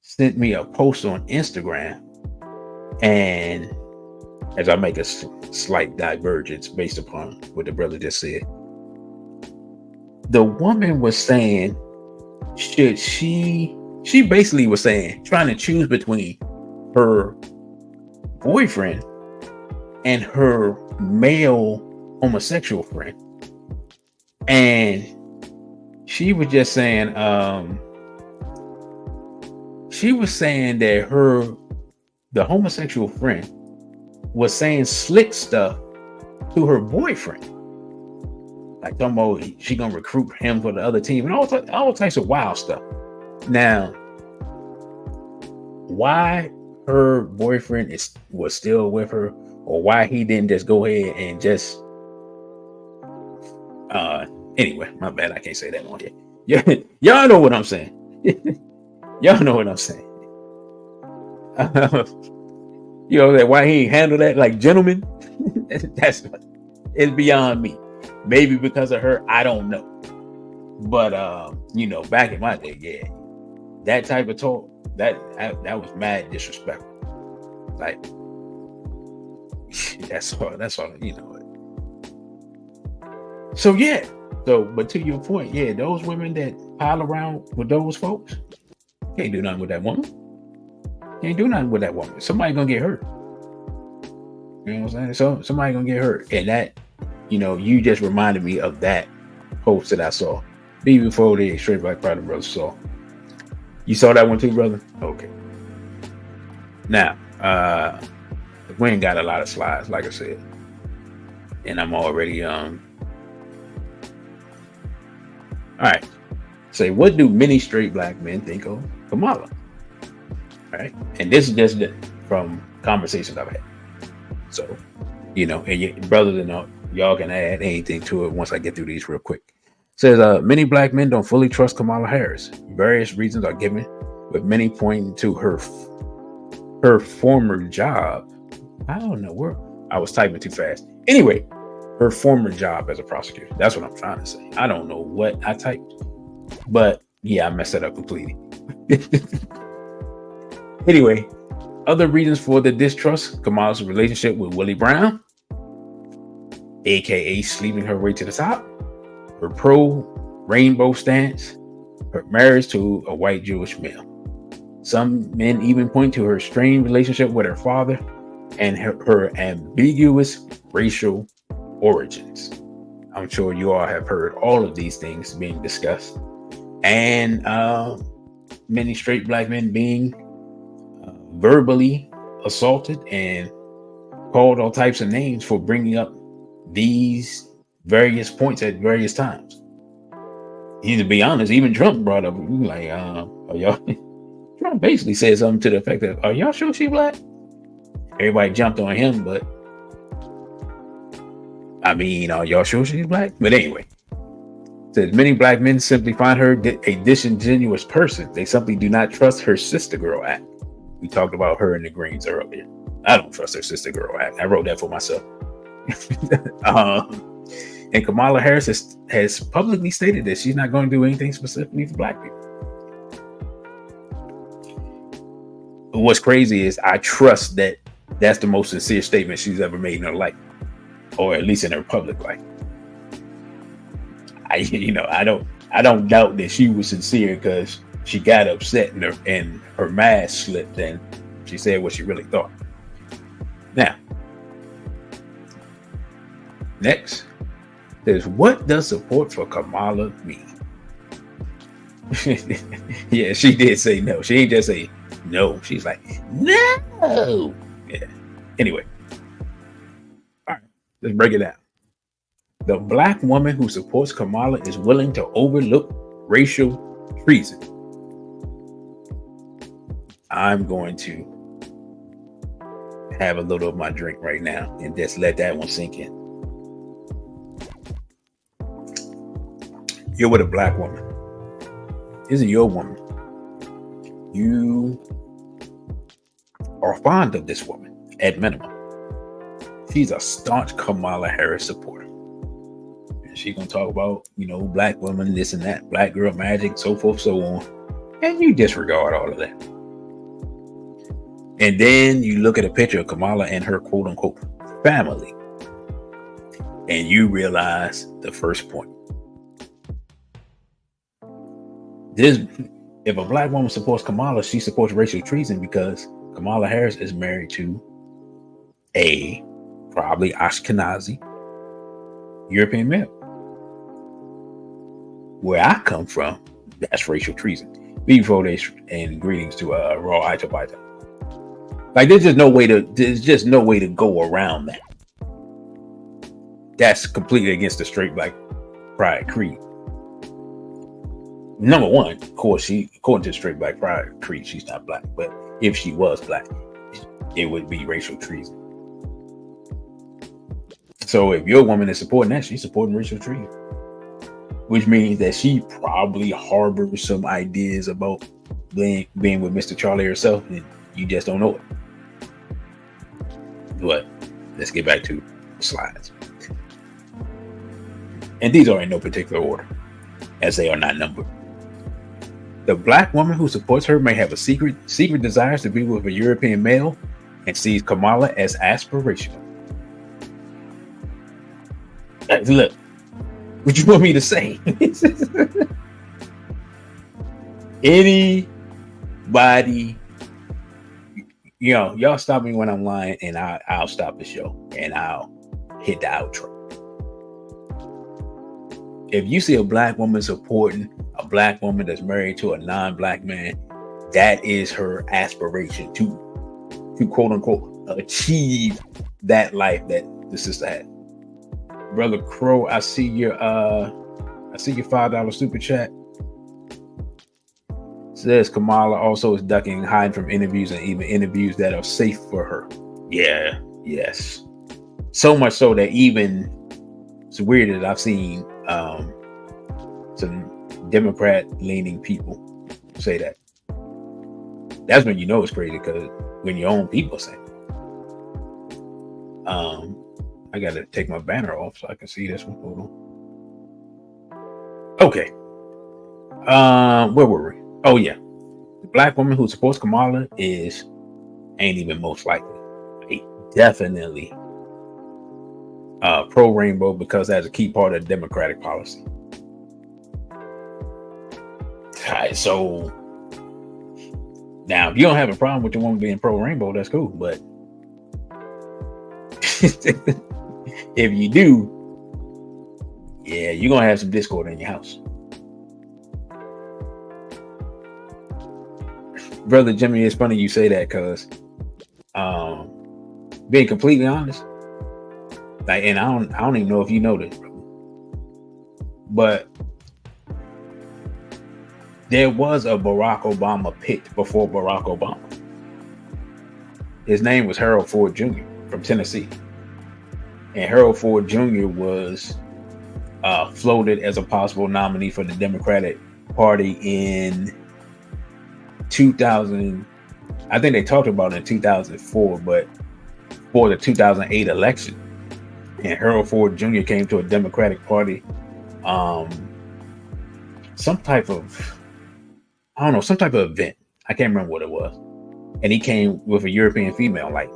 sent me a post on Instagram, and as I make a slight divergence based upon what the brother just said, the woman was saying, should she basically was saying, trying to choose between her boyfriend and her male homosexual friend. And she was just saying, she was saying that the homosexual friend was saying slick stuff to her boyfriend. Like, talking about she gonna recruit him for the other team and all types of wild stuff. Now, why her boyfriend was still with her, or why he didn't just go ahead and just anyway, my bad, I can't say that on here. Yeah, y'all know what I'm saying. Y'all know what I'm saying. You know that why he ain't handle that like gentlemen. It's beyond me. Maybe because of her, I don't know. But back in my day, yeah, that type of talk, that was mad disrespectful. Like, that's all, So yeah. But to your point, yeah, those women that pile around with those folks can't do nothing with that woman. Can't do nothing with that woman. Somebody gonna get hurt. You know what I'm saying? So somebody gonna get hurt. And that, you just reminded me of that post that I saw. Before the Straight Black Pride Brothers saw. You saw that one too, brother? Okay. Now, we ain't got a lot of slides, like I said. And I'm already all right. Say, what do many straight black men think of Kamala? All right. And this is just from conversations I've had. So, and your brothers and y'all can add anything to it once I get through these real quick. It says, many black men don't fully trust Kamala Harris. Various reasons are given, but many point to her former job. I don't know where I was typing too fast. Anyway, her former job as a prosecutor. That's what I'm trying to say. I don't know what I typed, but yeah, I messed that up completely. Anyway, other reasons for the distrust: Kamala's relationship with Willie Brown, aka sleeping her way to the top, her pro-rainbow stance, her marriage to a white Jewish male. Some men even point to her strained relationship with her father and her ambiguous racial origins. I'm sure you all have heard all of these things being discussed, and many straight black men being verbally assaulted and called all types of names for bringing up these various points at various times. To be honest, even Trump brought up, like, are y'all? Trump basically said something to the effect of, "Are y'all sure she black?" Everybody jumped on him, but I mean, are y'all sure she's black? But anyway, says many black men simply find her a disingenuous person. They simply do not trust her sister girl act. We talked about her in the Greens earlier. I don't trust her sister girl act. I wrote that for myself. And Kamala Harris has publicly stated that she's not going to do anything specifically for black people. But what's crazy is I trust that that's the most sincere statement she's ever made in her life, or at least in her public life. I don't doubt that she was sincere because she got upset and her mask slipped and she said what she really thought. Now, next is, what does support for Kamala mean? Yeah, she did say no. She ain't just say no. She's like, no. Yeah. Anyway. All right. Let's break it down. The black woman who supports Kamala is willing to overlook racial treason. I'm going to have a little of my drink right now and just let that one sink in. You're with a black woman. This is your woman. You are fond of this woman, at minimum. She's a staunch Kamala Harris supporter. And she's going to talk about, black women, this and that, black girl magic, so forth, so on. And you disregard all of that. And then you look at a picture of Kamala and her quote unquote family. And you realize the first point. If a black woman supports Kamala, she supports racial treason because Kamala Harris is married to a probably Ashkenazi European male. Where I come from, that's racial treason. before they and greetings to Raw Ito Paito. Like there's just no way to go around that. That's completely against the straight black pride creed. Number one, of course, according to the straight black pride creed, she's not black. But if she was black, it would be racial treason. So if your woman is supporting that, she's supporting racial treason, which means that she probably harbors some ideas about being with Mr. Charlie herself, and you just don't know it. But let's get back to the slides. And these are in no particular order, as they are not numbered. The black woman who supports her may have a secret desires to be with a European male and sees Kamala as aspirational. Look, what you want me to say? Anybody, y'all stop me when I'm lying, and I'll stop the show and I'll hit the outro. If you see a black woman supporting a black woman that's married to a non-black man, that is her aspiration to quote unquote achieve that life that the sister had. Brother Crow, I see your $5 super chat. Says Kamala also is ducking and hiding from interviews, and even interviews that are safe for her. Yeah, yes. So much so that even it's weird that I've seen some Democrat-leaning people say that. That's when you know it's crazy, because when your own people say it. I gotta take my banner off so I can see this one. Hold on. Okay. Where were we? Oh yeah. The black woman who supports Kamala ain't even most likely. Definitely pro-rainbow, because that's a key part of Democratic policy. All right, so now if you don't have a problem with your woman being pro-rainbow, that's cool. But if you do, yeah, you're gonna have some discord in your house. Brother Jimmy, it's funny you say that, because being completely honest, like, and I don't even know if you know this, but there was a Barack Obama picked before Barack Obama. His name was Harold Ford Jr. from Tennessee. And Harold Ford Jr. was floated as a possible nominee for the Democratic Party in 2000. I think they talked about it in 2004, but for the 2008 election. And Harold Ford Jr. came to a Democratic Party, some type of event. I can't remember what it was. And he came with a European female, like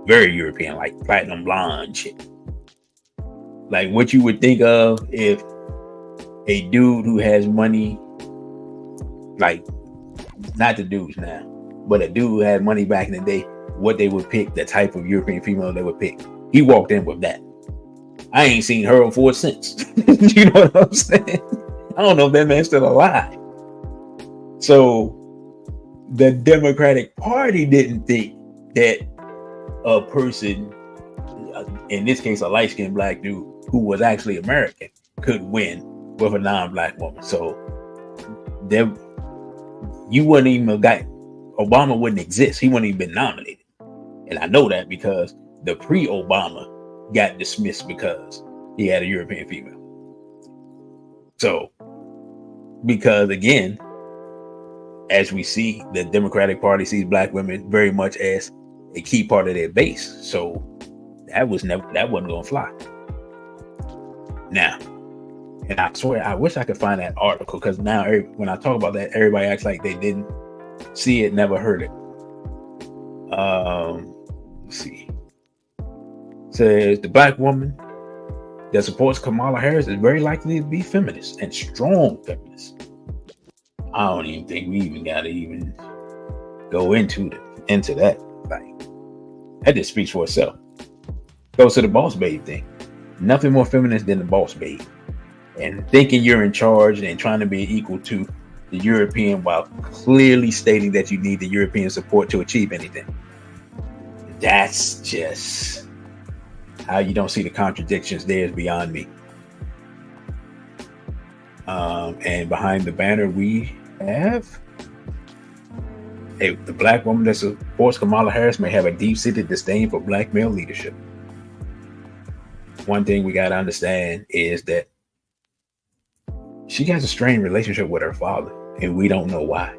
very European, like platinum blonde shit. Like what you would think of if a dude who has money, like not the dudes now, but a dude who had money back in the day, what they would pick, the type of European female they would pick. He walked in with that. I ain't seen Harold Ford since. You know what I'm saying? I don't know if that man's still alive. So the Democratic Party didn't think that a person, in this case a light-skinned black dude who was actually American, could win with a non-black woman. So you wouldn't even have got, Obama wouldn't exist. He wouldn't even been nominated. And I know that because the pre-Obama got dismissed because he had a European female. So, because again, as we see, the Democratic Party sees black women very much as a key part of their base. So that wasn't gonna fly. Now, and I swear, I wish I could find that article, because now when I talk about that, everybody acts like they didn't see it, never heard it. Let's see. It says the black woman that supports Kamala Harris is very likely to be feminist, and strong feminist. I don't even think we even gotta even go into that. Like, that just speaks for itself. Goes to the boss babe thing. Nothing more feminist than the boss babe. and thinking you're in charge and trying to be equal to the European while clearly stating that you need the European support to achieve anything. That's just how you don't see the contradictions there is beyond me. And behind the banner, we have the black woman that supports Kamala Harris may have a deep-seated disdain for black male leadership. One thing we got to understand is that she has a strained relationship with her father, and we don't know why.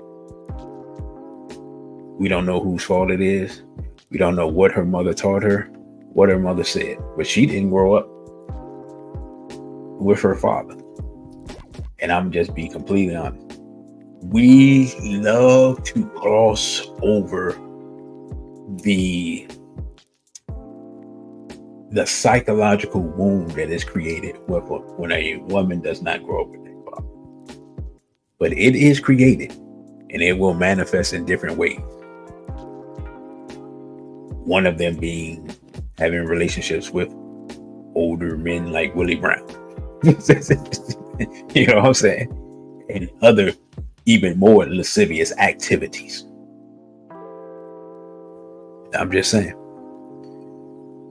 We don't know whose fault it is. We don't know what her mother taught her, what her mother said, but she didn't grow up with her father. And I'm just being completely honest. We love to gloss over the psychological wound that is created when a woman does not grow up with their father. But it is created, and it will manifest in different ways. One of them being having relationships with older men like Willie Brown. You know what I'm saying? And other even more lascivious activities. I'm just saying.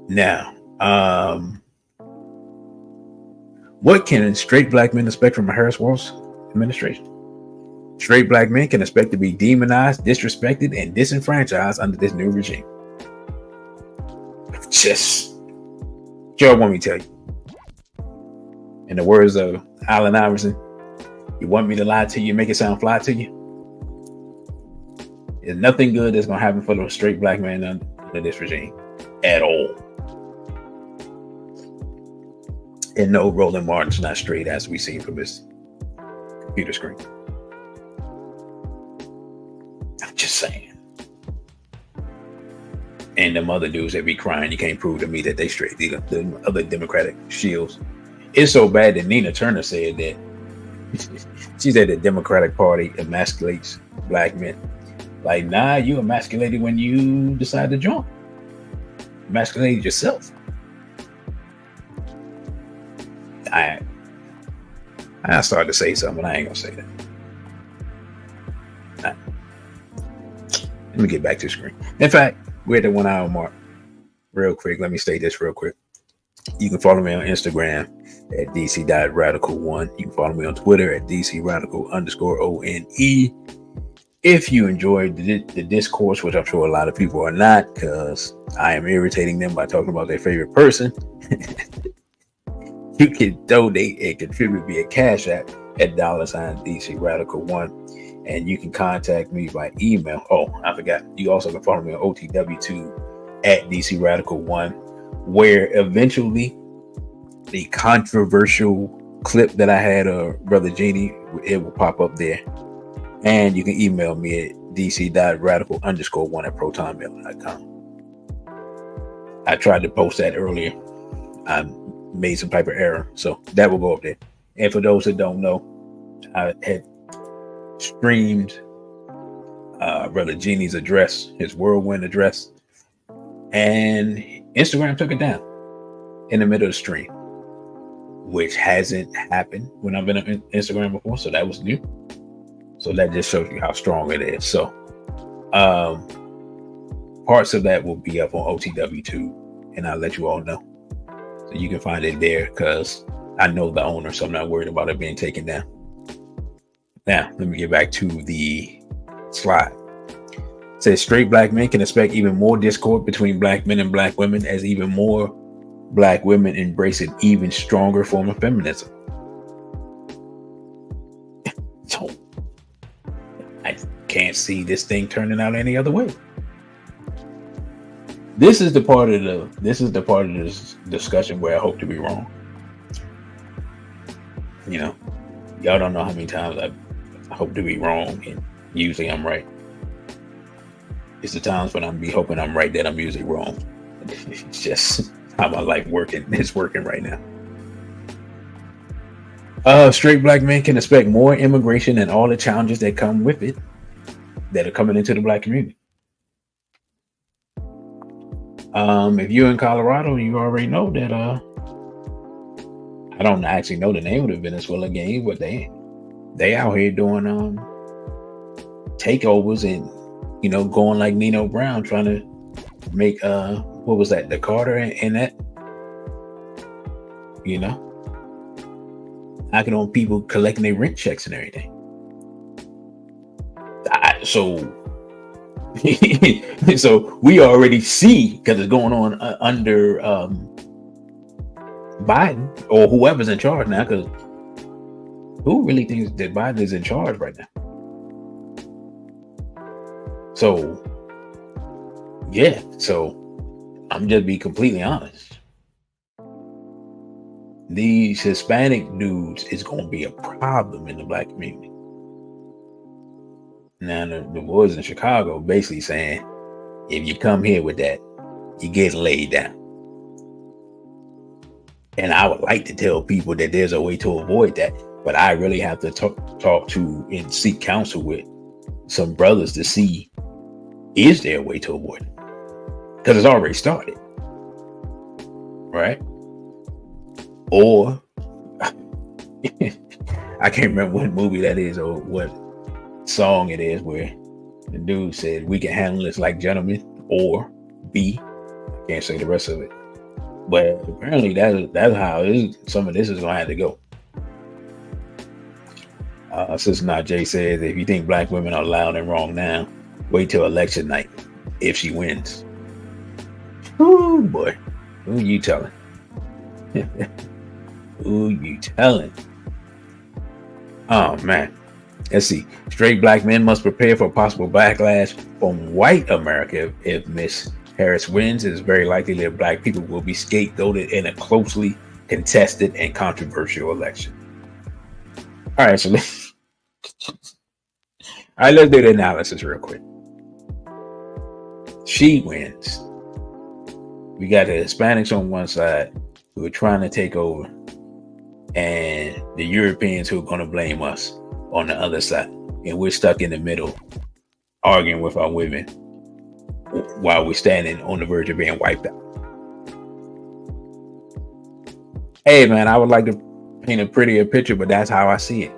Now, what can straight black men expect from a Harris-Walz administration? Straight black men can expect to be demonized, disrespected, and disenfranchised under this new regime. Just, Joe, want me to tell you. In the words of Allen Iverson, you want me to lie to you, make it sound fly to you? There's nothing good that's going to happen for the straight black man under this regime at all. And no, Roland Martin's not straight, as we see from this computer screen. I'm just saying. And them other dudes that be crying, you can't prove to me that they straight. The other Democratic shields. It's so bad that Nina Turner said that she said the Democratic Party emasculates black men. Like, nah, you emasculated when you decide to join. Emasculated yourself. I started to say something, but I ain't gonna say that. Let me get back to the screen. In fact, we're at the 1 hour mark. Real quick, let me state this real quick. You can follow me on Instagram at dc.radical1. You can follow me on Twitter at dcradical_one. If you enjoyed the discourse, which I'm sure a lot of people are not, because I am irritating them by talking about their favorite person, you can donate and contribute via Cashapp at $DCRadical1. And you can contact me by email. Oh, I forgot. You also can follow me on OTW2 at DCRadical1, where eventually the controversial clip that I had of Brother Genie, it will pop up there. And you can email me at dc.radical_1 at protonmail.com. I tried to post that earlier. I made some type of error, so that will go up there. And for those that don't know, I had streamed Brother Genie's address, his whirlwind address, and Instagram took it down in the middle of the stream, which hasn't happened when I've been on Instagram before, so that was new. So that just shows you how strong it is. So parts of that will be up on OTW2, and I'll let you all know. So you can find it there, because I know the owner, so I'm not worried about it being taken down. Now, let me get back to the slide. It says straight black men can expect even more discord between black men and black women, as even more black women embrace an even stronger form of feminism. So I can't see this thing turning out any other way. This is the part of this discussion where I hope to be wrong. You know, y'all don't know how many times I hope to be wrong, and usually I'm right. It's the times when I'm hoping I'm right that I'm usually wrong. It's just how my life working. It's working right now. Straight black men can expect more immigration and all the challenges that come with it that are coming into the black community. If you're in Colorado, you already know that I don't actually know the name of the Venezuela game, but they out here doing takeovers and going like Nino Brown, trying to make what was that, the Carter and that, knocking on people collecting their rent checks and everything. So we already see, because it's going on under Biden or whoever's in charge now, because who really thinks that Biden is in charge right now? So yeah, so I'm just be completely honest. These Hispanic dudes is going to be a problem in the black community. Now, the boys in Chicago basically saying, if you come here with that, you get laid down. And I would like to tell people that there's a way to avoid that, but I really have to talk to and seek counsel with some brothers to see, is there a way to avoid it? Because it's already started, right? Or I can't remember what movie that is or what song it is where the dude said, we can handle this like gentlemen, or B, I can't say the rest of it, but apparently that's how some of this is gonna have to go. Sister Najee says, if you think black women are loud and wrong now, wait till election night if she wins. Oh boy, who you telling? Who you telling? Oh man. Let's see. Straight black men must prepare for possible backlash from white America if Miss Harris wins. It is very likely that black people will be scapegoated in a closely contested and controversial election. All right, so let's do the analysis real quick. She wins. We got the Hispanics on one side who are trying to take over, and the Europeans who are going to blame us on the other side, and we're stuck in the middle arguing with our women while we're standing on the verge of being wiped out. Hey man, I would like to paint a prettier picture, but that's how I see it.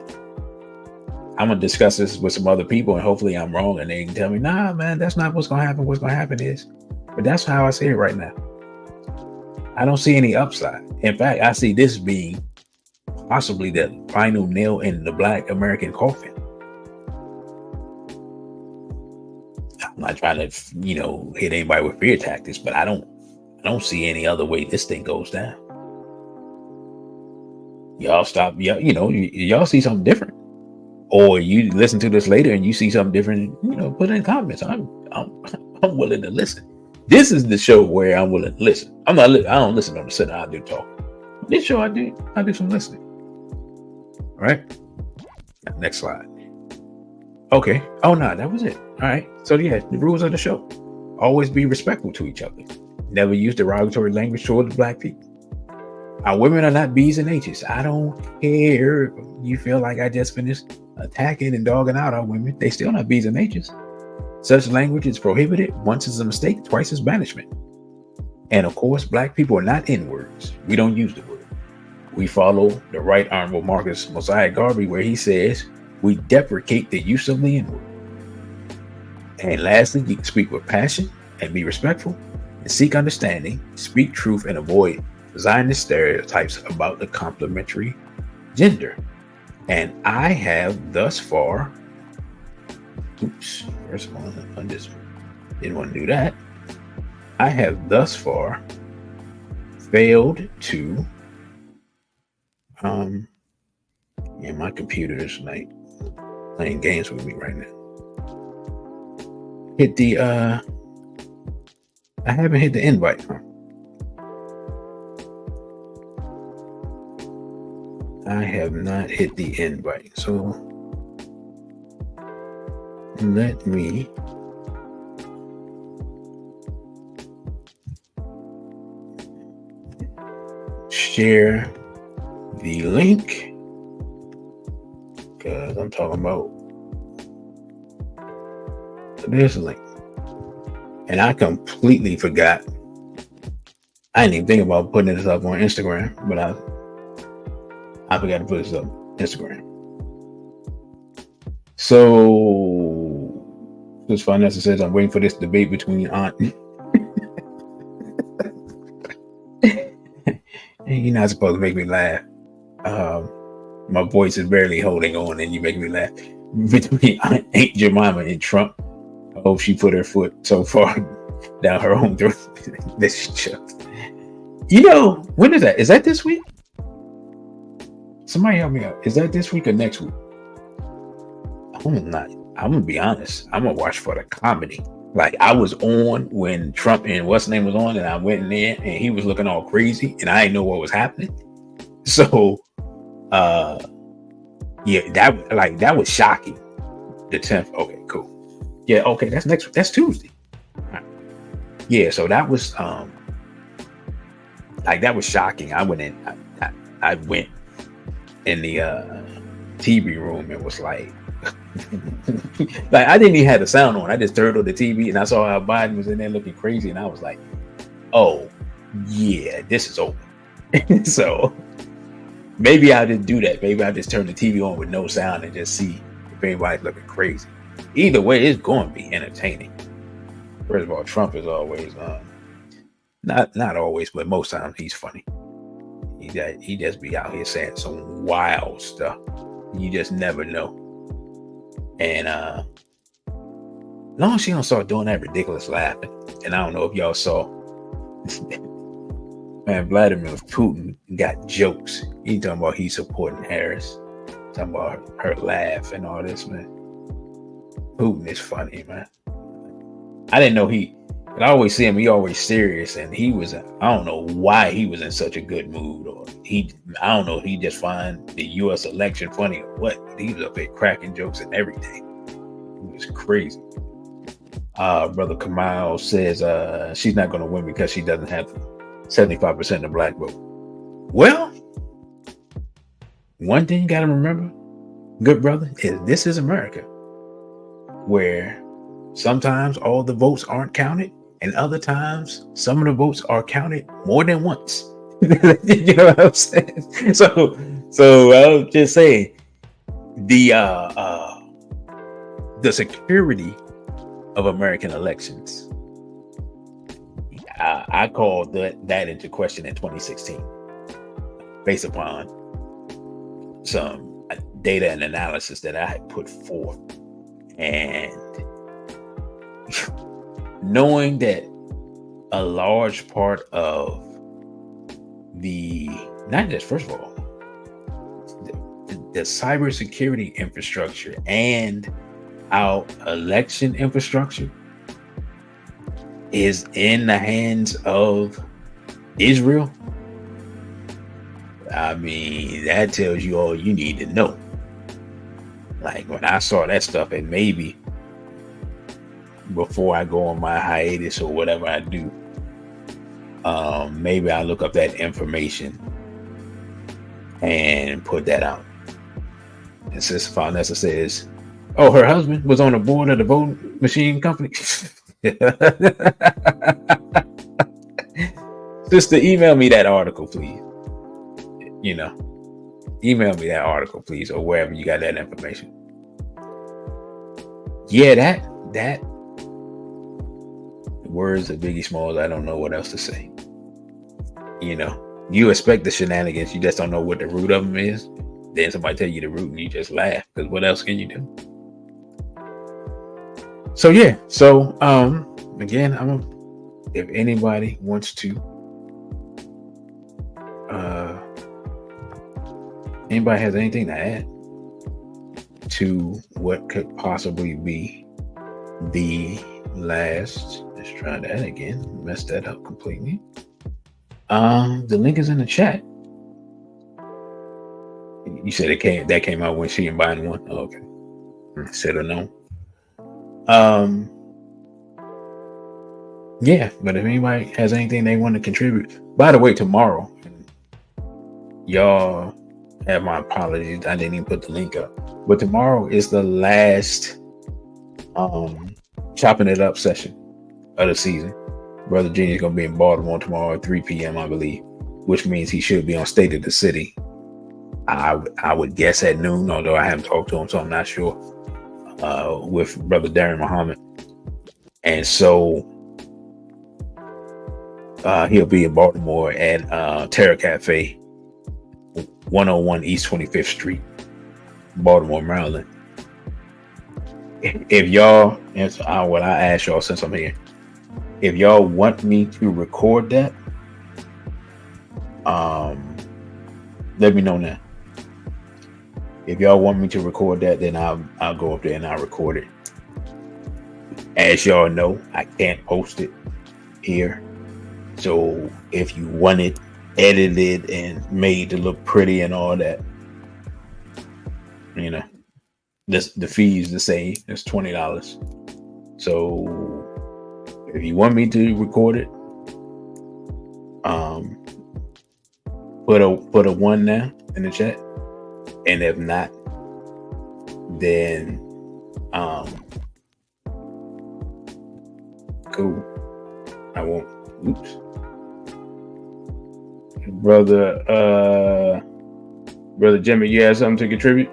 I'm gonna discuss this with some other people, and hopefully I'm wrong and they can tell me, nah man, that's not what's gonna happen. What's gonna happen is, but that's how I see it right now. I don't see any upside. In fact, I see this being possibly the final nail in the black American coffin. I'm not trying to, hit anybody with fear tactics, but I don't see any other way this thing goes down. Y'all stop, y'all see something different, or you listen to this later and you see something different. Put it in comments. I'm willing to listen. This is the show where I'm willing to listen. I don't listen on the center. I do talk. This show, I do some listening. All right. Next slide. Okay. Oh no, that was it. All right. So yeah, the rules of the show: always be respectful to each other. Never use derogatory language towards black people. Our women are not B's and H's. I don't care if you feel like I just finished attacking and dogging out our women. They still not B's and H's. Such language is prohibited. Once is a mistake, twice is banishment. And of course, black people are not N-words. We don't use the word. We follow the Right Honorable Marcus Mosiah Garvey, where he says we deprecate the use of the N-word. And lastly, you can speak with passion and be respectful and seek understanding, speak truth, and avoid Zionist stereotypes about the complementary gender. And I have thus far, first one, I just didn't want to do that. I have thus far failed to, my computer is like playing games with me right now. I haven't hit the invite. I have not hit the invite. So let me share the link, because I'm talking about this link. And I completely forgot. I didn't even think about putting this up on Instagram, but I forgot to put this up Instagram. So this Vanessa says I'm waiting for this debate between Aunt. You're not supposed to make me laugh. My voice is barely holding on, and you make me laugh. Between Aunt Jemima and Trump, I hope she put her foot so far down her own throat that she choked. When is that? Is that this week? Somebody help me out. Is that this week or next week? I'm gonna be honest. I'm gonna watch for the comedy. Like, I was on when Trump and what's name was on, and I went in there and he was looking all crazy, and I didn't know what was happening. So, yeah, that was shocking. The 10th. Okay, cool. Yeah, okay, that's Tuesday. Right. Yeah, so that was that was shocking. I went in. I went in the TV room and was like. Like, I didn't even have the sound on. I just turned on the TV and I saw how Biden was in there looking crazy, and I was like, oh yeah, this is over. So maybe I'll just do that. Maybe I'll just turn the TV on with no sound and just see if anybody's looking crazy. Either way, it's going to be entertaining. First of all, Trump is always not always, but most times he's funny. He just be out here saying some wild stuff. You just never know. And long as she don't start doing that ridiculous laughing. And I don't know if y'all saw, man, Vladimir Putin got jokes. He talking about he's supporting Harris, talking about her laugh and all this, man. Putin is funny, man. I didn't know I always see him, he always serious, and he was, I don't know why he was in such a good mood, or I don't know if he just find the U.S. election funny or what, but he was up there cracking jokes and everything. It was crazy. Brother Kamal says she's not going to win because she doesn't have 75% of the black vote. Well, one thing you got to remember, good brother, is this is America, where sometimes all the votes aren't counted, and other times some of the votes are counted more than once. You know what I'm saying? So I was just saying, the security of American elections, I called that into question in 2016, based upon some data and analysis that I had put forth, and knowing that a large part of not just, first of all, the cybersecurity infrastructure and our election infrastructure is in the hands of Israel. I mean, that tells you all you need to know. Like, when I saw that stuff, and maybe before I go on my hiatus or whatever I do, maybe I'll look up that information and put that out. And Sister Vanessa says, oh, her husband was on the board of the voting machine company. Sister, email me that article, please. Email me that article, please, or wherever you got that information. Yeah, that words of Biggie Smalls, I don't know what else to say. You expect the shenanigans, you just don't know what the root of them is. Then somebody tell you the root and you just laugh, because what else can you do? So yeah, again, if anybody wants to, anybody has anything to add to what could possibly be the last, let's try that again, messed that up completely. The link is in the chat. You said that came out when she and Biden won. Oh, okay. Said or no. Yeah, but if anybody has anything they want to contribute, by the way, tomorrow, y'all have my apologies, I didn't even put the link up, but tomorrow is the last chopping it up session of the season. Brother Junior is going to be in Baltimore tomorrow at 3 p.m. I believe, which means he should be on State of the City I would guess at noon, although I haven't talked to him, so I'm not sure. With Brother Darren Muhammad, and so he'll be in Baltimore at Terra Cafe, 101 East 25th Street, Baltimore, Maryland. If y'all, answer what I ask y'all since I'm here, if y'all want me to record that, let me know now. If y'all want me to record that, then I'll go up there and I'll record it. As y'all know, I can't post it here. So if you want it edited and made to look pretty and all that, you know, the fee is the same. It's $20. So if you want me to record it, put a one now in the chat. And if not, then cool. I won't. Oops. Brother Jimmy, you have something to contribute?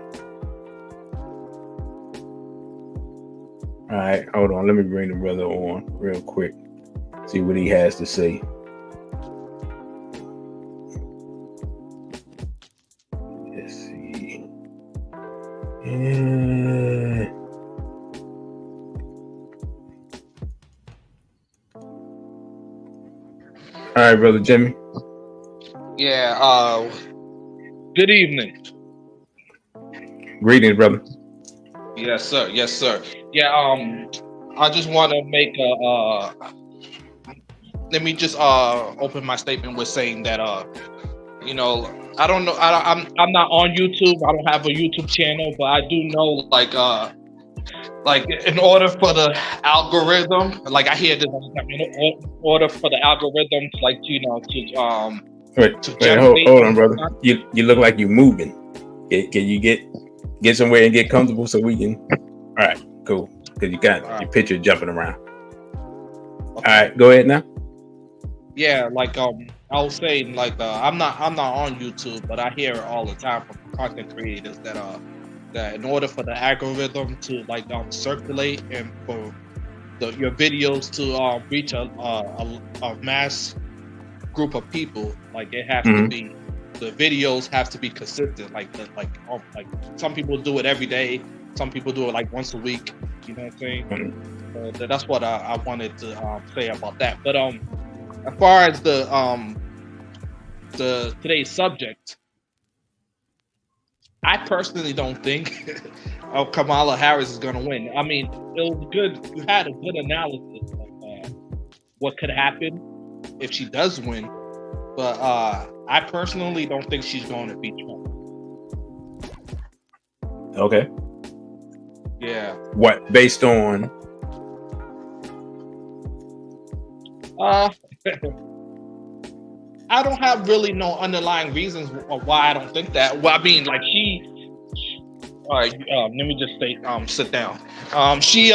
All right, hold on. Let me bring the brother on real quick. See what he has to say. Let's see. Yeah. All right, Brother Jimmy. Yeah, good evening. Greetings, brother. Yes, sir. Yes, sir. Yeah, I just want to make let me just open my statement with saying that you know, I don't know, I'm not on YouTube. I don't have a YouTube channel, but I do know like in order for the algorithm, like I hear this all the time, in order for the algorithm to like Hold on, brother. You look like you're moving. Can you get somewhere and get comfortable so we can? All right, cool. Because you got your picture jumping around. Okay. All right, go ahead now. Yeah, like I was saying, like I'm not on YouTube, but I hear it all the time from content creators that in order for the algorithm to like circulate and for your videos to reach a mass group of people, like it has to be, the videos have to be consistent. Like some people do it every day, some people do it like once a week. You know what I'm saying? So that's what I wanted to say about that. But as far as the today's subject, I personally don't think Kamala Harris is going to win. I mean, it was good. You had a good analysis of what could happen if she does win, but I personally don't think she's going to beat Trump. Okay. Yeah. What, based on? I don't have really no underlying reasons of why I don't think that. Well, I mean, like all right, let me just say, sit down. She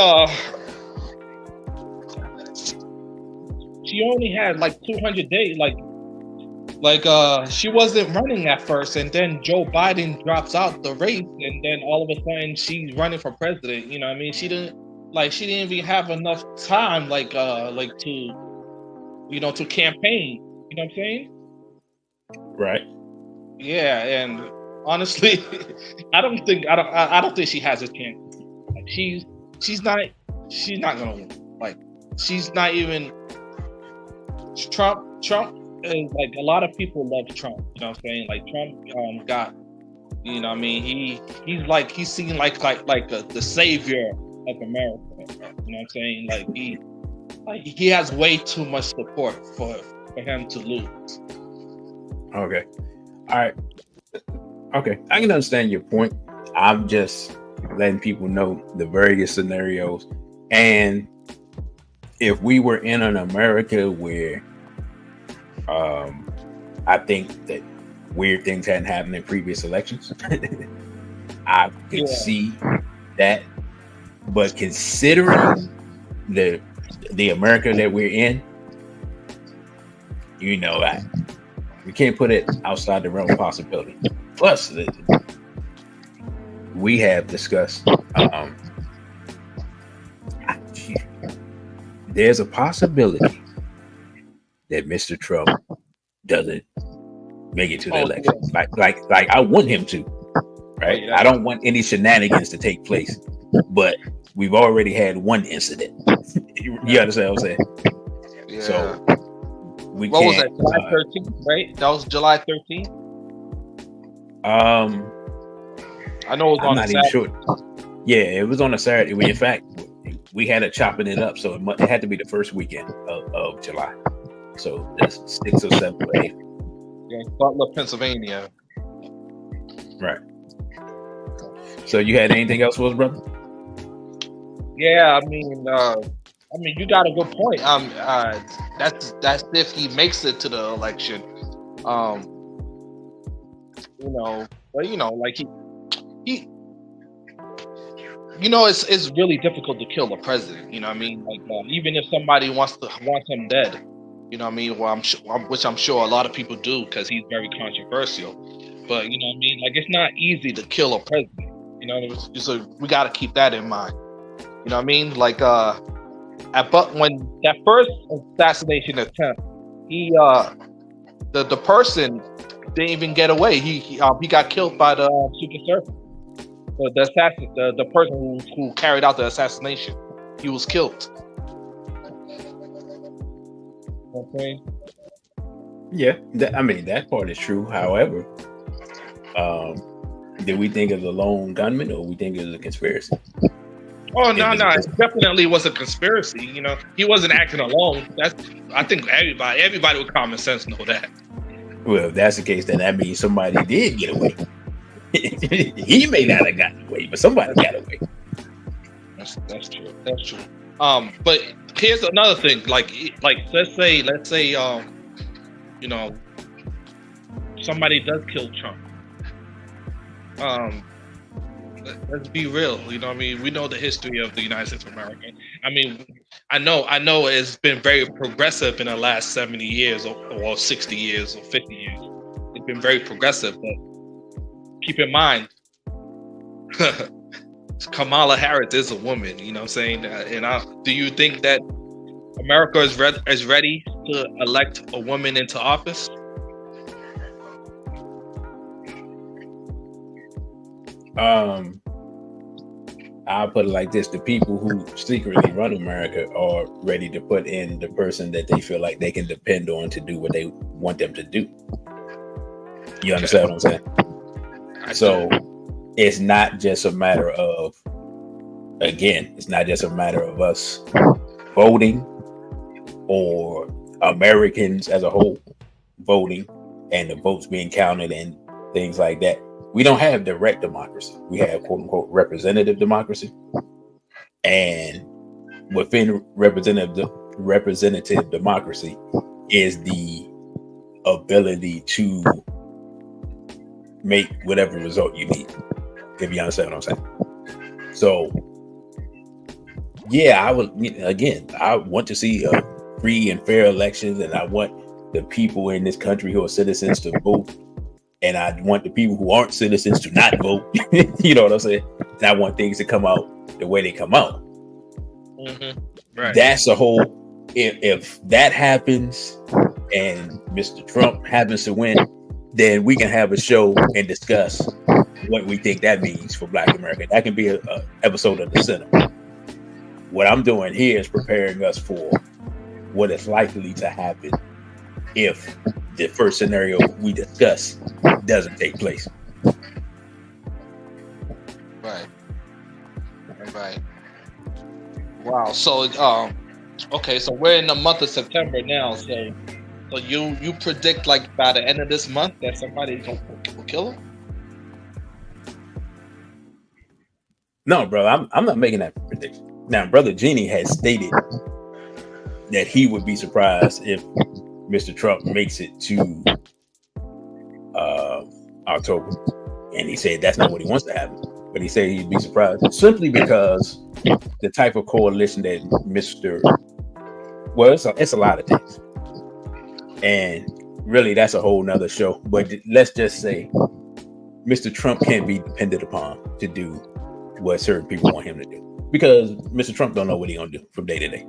only had like 200 days, like she wasn't running at first, and then Joe Biden drops out the race, and then all of a sudden she's running for president. You know what I mean? She didn't even have enough time, to campaign. You know what I'm saying? Right. Yeah, and honestly, I don't think she has a chance. Like she's not gonna win. Like she's not even Trump is like, a lot of people love Trump. You know what I'm saying? Like Trump got, you know what I mean, he's seen like the savior of America. You know what I'm saying? Like he has way too much support for him to lose. Okay. All right. Okay. I can understand your point. I'm just letting people know the various scenarios. And if we were in an America where I think that weird things hadn't happened in previous elections, I could see that. But considering the America that we're in, you know, we can't put it outside the realm of possibility. Plus, we have discussed. There's a possibility that Mr. Trump doesn't make it to the election. Yeah. Like I want him to, right? Oh, yeah. I don't want any shenanigans to take place, but we've already had one incident. You understand what I'm saying? Yeah. So we what was can't. that? July 13th, right? That was July 13th. I know it was I'm on not a even Saturday. sure. Yeah, it was on a Saturday. In fact, we had it chopping it up, so it had to be the first weekend of July. So that's 6th or 7th or 8th. Yeah, Butler, Pennsylvania. Right. So you had anything else for us, brother? Yeah, I mean, you got a good point. That's if he makes it to the election. But like he it's really difficult to kill a president. You know what I mean? Like even if somebody wants him dead, you know what I mean? Well, which I'm sure a lot of people do because he's very controversial. But you know what I mean? Like it's not easy to kill a president. You know, so we got to keep that in mind. You know what I mean? Like when that first assassination attempt, the person didn't even get away. He got killed by the Secret Service. The assassin, the person who carried out the assassination, he was killed. Okay. Yeah, that part is true. However, did we think it was a lone gunman or we think it was a conspiracy? Oh no, it definitely was a conspiracy. You know, he wasn't acting alone. I think everybody with common sense know that. Well, if that's the case, then that means somebody did get away. He may not have gotten away, but somebody got away. That's true. That's true. But here's another thing. Like let's say, somebody does kill Trump. Let's be real. You know what I mean? We know the history of the United States of America. I mean, I know it's been very progressive in the last 70 years or 60 years or 50 years. It's been very progressive, but keep in mind, Kamala Harris is a woman, you know what I'm saying? Do you think that America is ready to elect a woman into office? I'll put it like this: the people who secretly run America are ready to put in the person that they feel like they can depend on to do what they want them to do. You understand what I'm saying? So it's not just a matter of, it's not just a matter of us voting or Americans as a whole voting and the votes being counted and things like that. We don't have direct democracy. We have quote unquote representative democracy. And within representative democracy is the ability to make whatever result you need, if you understand what I'm saying. So yeah, I want to see a free and fair elections, and I want the people in this country who are citizens to vote, and I want the people who aren't citizens to not vote. You know what I'm saying? And I want things to come out the way they come out. Mm-hmm. Right. That's a whole. If that happens and Mr. Trump happens to win, then we can have a show and discuss what we think that means for Black America. That can be a episode of The Center. What I'm doing here is preparing us for what is likely to happen if the first scenario we discuss doesn't take place. Right. Wow. So, okay. So we're in the month of September now. So you predict like by the end of this month that somebody will kill him? No, bro. I'm not making that prediction. Now, Brother Genie has stated that he would be surprised if Mr. Trump makes it to October, and he said that's not what he wants to happen. But he said he'd be surprised simply because the type of coalition that it's a lot of things, and really that's a whole nother show. But let's just say Mr. Trump can't be depended upon to do what certain people want him to do, because Mr. Trump don't know what he's gonna do from day to day.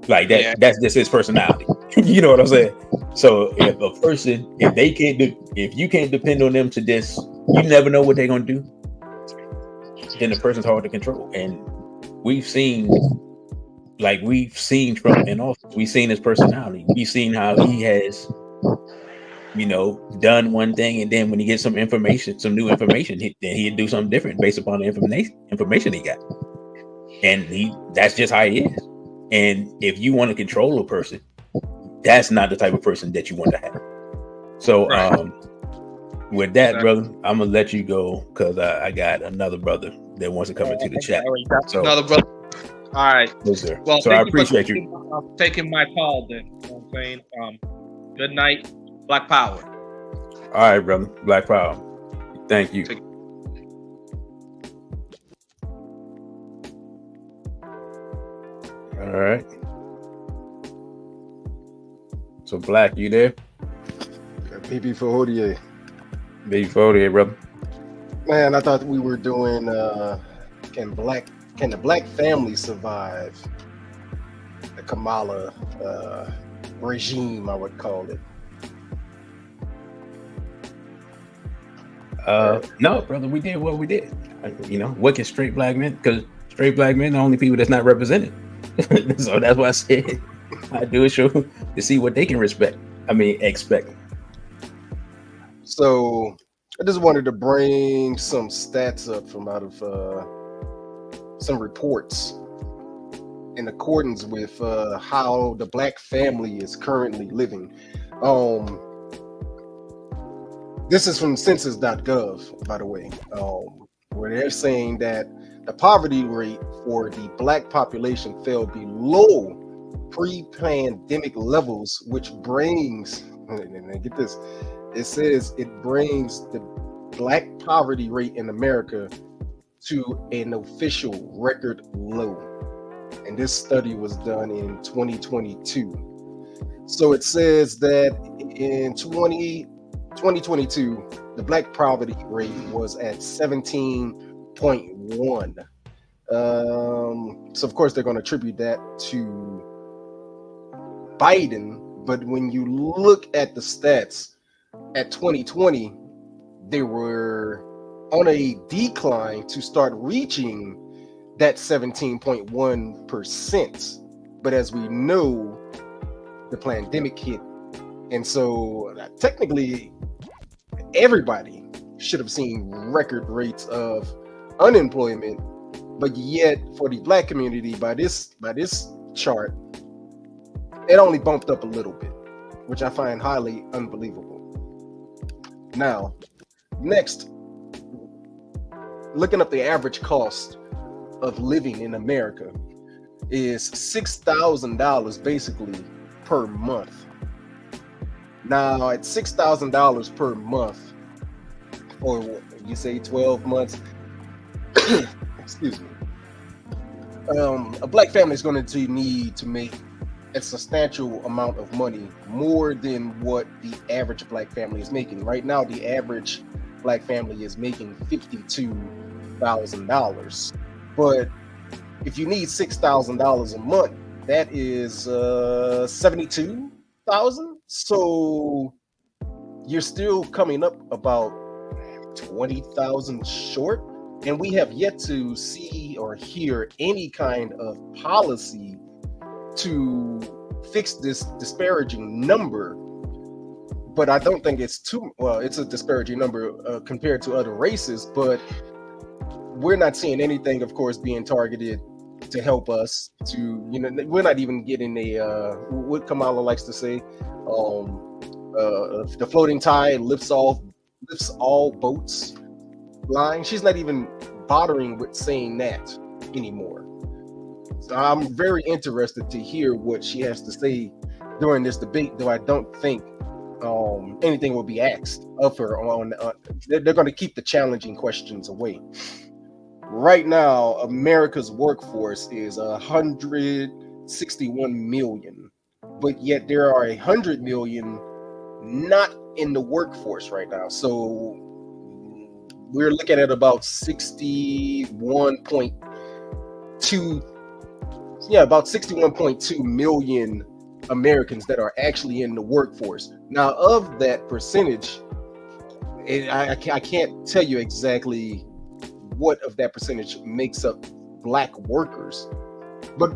Like that, that's just his personality. You know what I'm saying? So if a person, if you can't depend on them to this, you never know what they're gonna do, then the person's hard to control. And we've seen Trump in office. We've seen his personality. We've seen how he has, done one thing, and then when he gets some new information, then he'd do something different based upon the information he got. And that's just how he is. And if you want to control a person, that's not the type of person that you want to have. So with that, brother, I'm gonna let you go, because I got another brother that wants to come into the chat. So, another brother. All right. Yes, sir. Well, so I appreciate you taking my call then. You know what I'm saying? Good night. Black Power. All right, brother. Black Power. Thank you. All right. So, Black, you there? BB Fahodier. BB Fahodier, brother. Man, I thought we were doing can the black family survive the Kamala regime, I would call it. No, brother, we did what we did. What can straight black men? Because straight black men are the only people that's not represented. So that's why I said I do a show to see what they can expect. So I just wanted to bring some stats up from out of some reports in accordance with how the black family is currently living. This is from census.gov, by the way, where they're saying that the poverty rate for the black population fell below pre-pandemic levels, which brings, and get this, it says it brings the black poverty rate in America to an official record low. And this study was done in 2022. So it says that in 2022, the black poverty rate was at 17.1. So of course they're going to attribute that to Biden, but when you look at the stats at 2020, they were on a decline to start reaching that 17.1%. But as we know, the pandemic hit, and so technically everybody should have seen record rates of unemployment, but yet for the black community, by this chart, it only bumped up a little bit, which I find highly unbelievable. Now, next, looking up the average cost of living in America is $6,000 basically per month. Now, at $6,000 per month, or you say 12 months, excuse me, a black family is going to need to make a substantial amount of money, more than what the average black family is making. Right now, the average black family is making $52,000. But if you need $6,000 a month, that is $72,000. So you're still coming up about $20,000 short. And we have yet to see or hear any kind of policy to fix this disparaging number. But I don't think it's it's a disparaging number compared to other races, but we're not seeing anything, of course, being targeted to help us to, we're not even getting what Kamala likes to say, the floating tide lifts all boats line. She's not even bothering with saying that anymore. So I'm very interested to hear what she has to say during this debate, though I don't think anything will be asked of her they're going to keep the challenging questions away. Right now, America's workforce is 161 million, but yet there are 100 million not in the workforce right now. So we're looking at about 61.2, about 61.2 million Americans that are actually in the workforce. Now, of that percentage, I can't tell you exactly what of that percentage makes up Black workers, but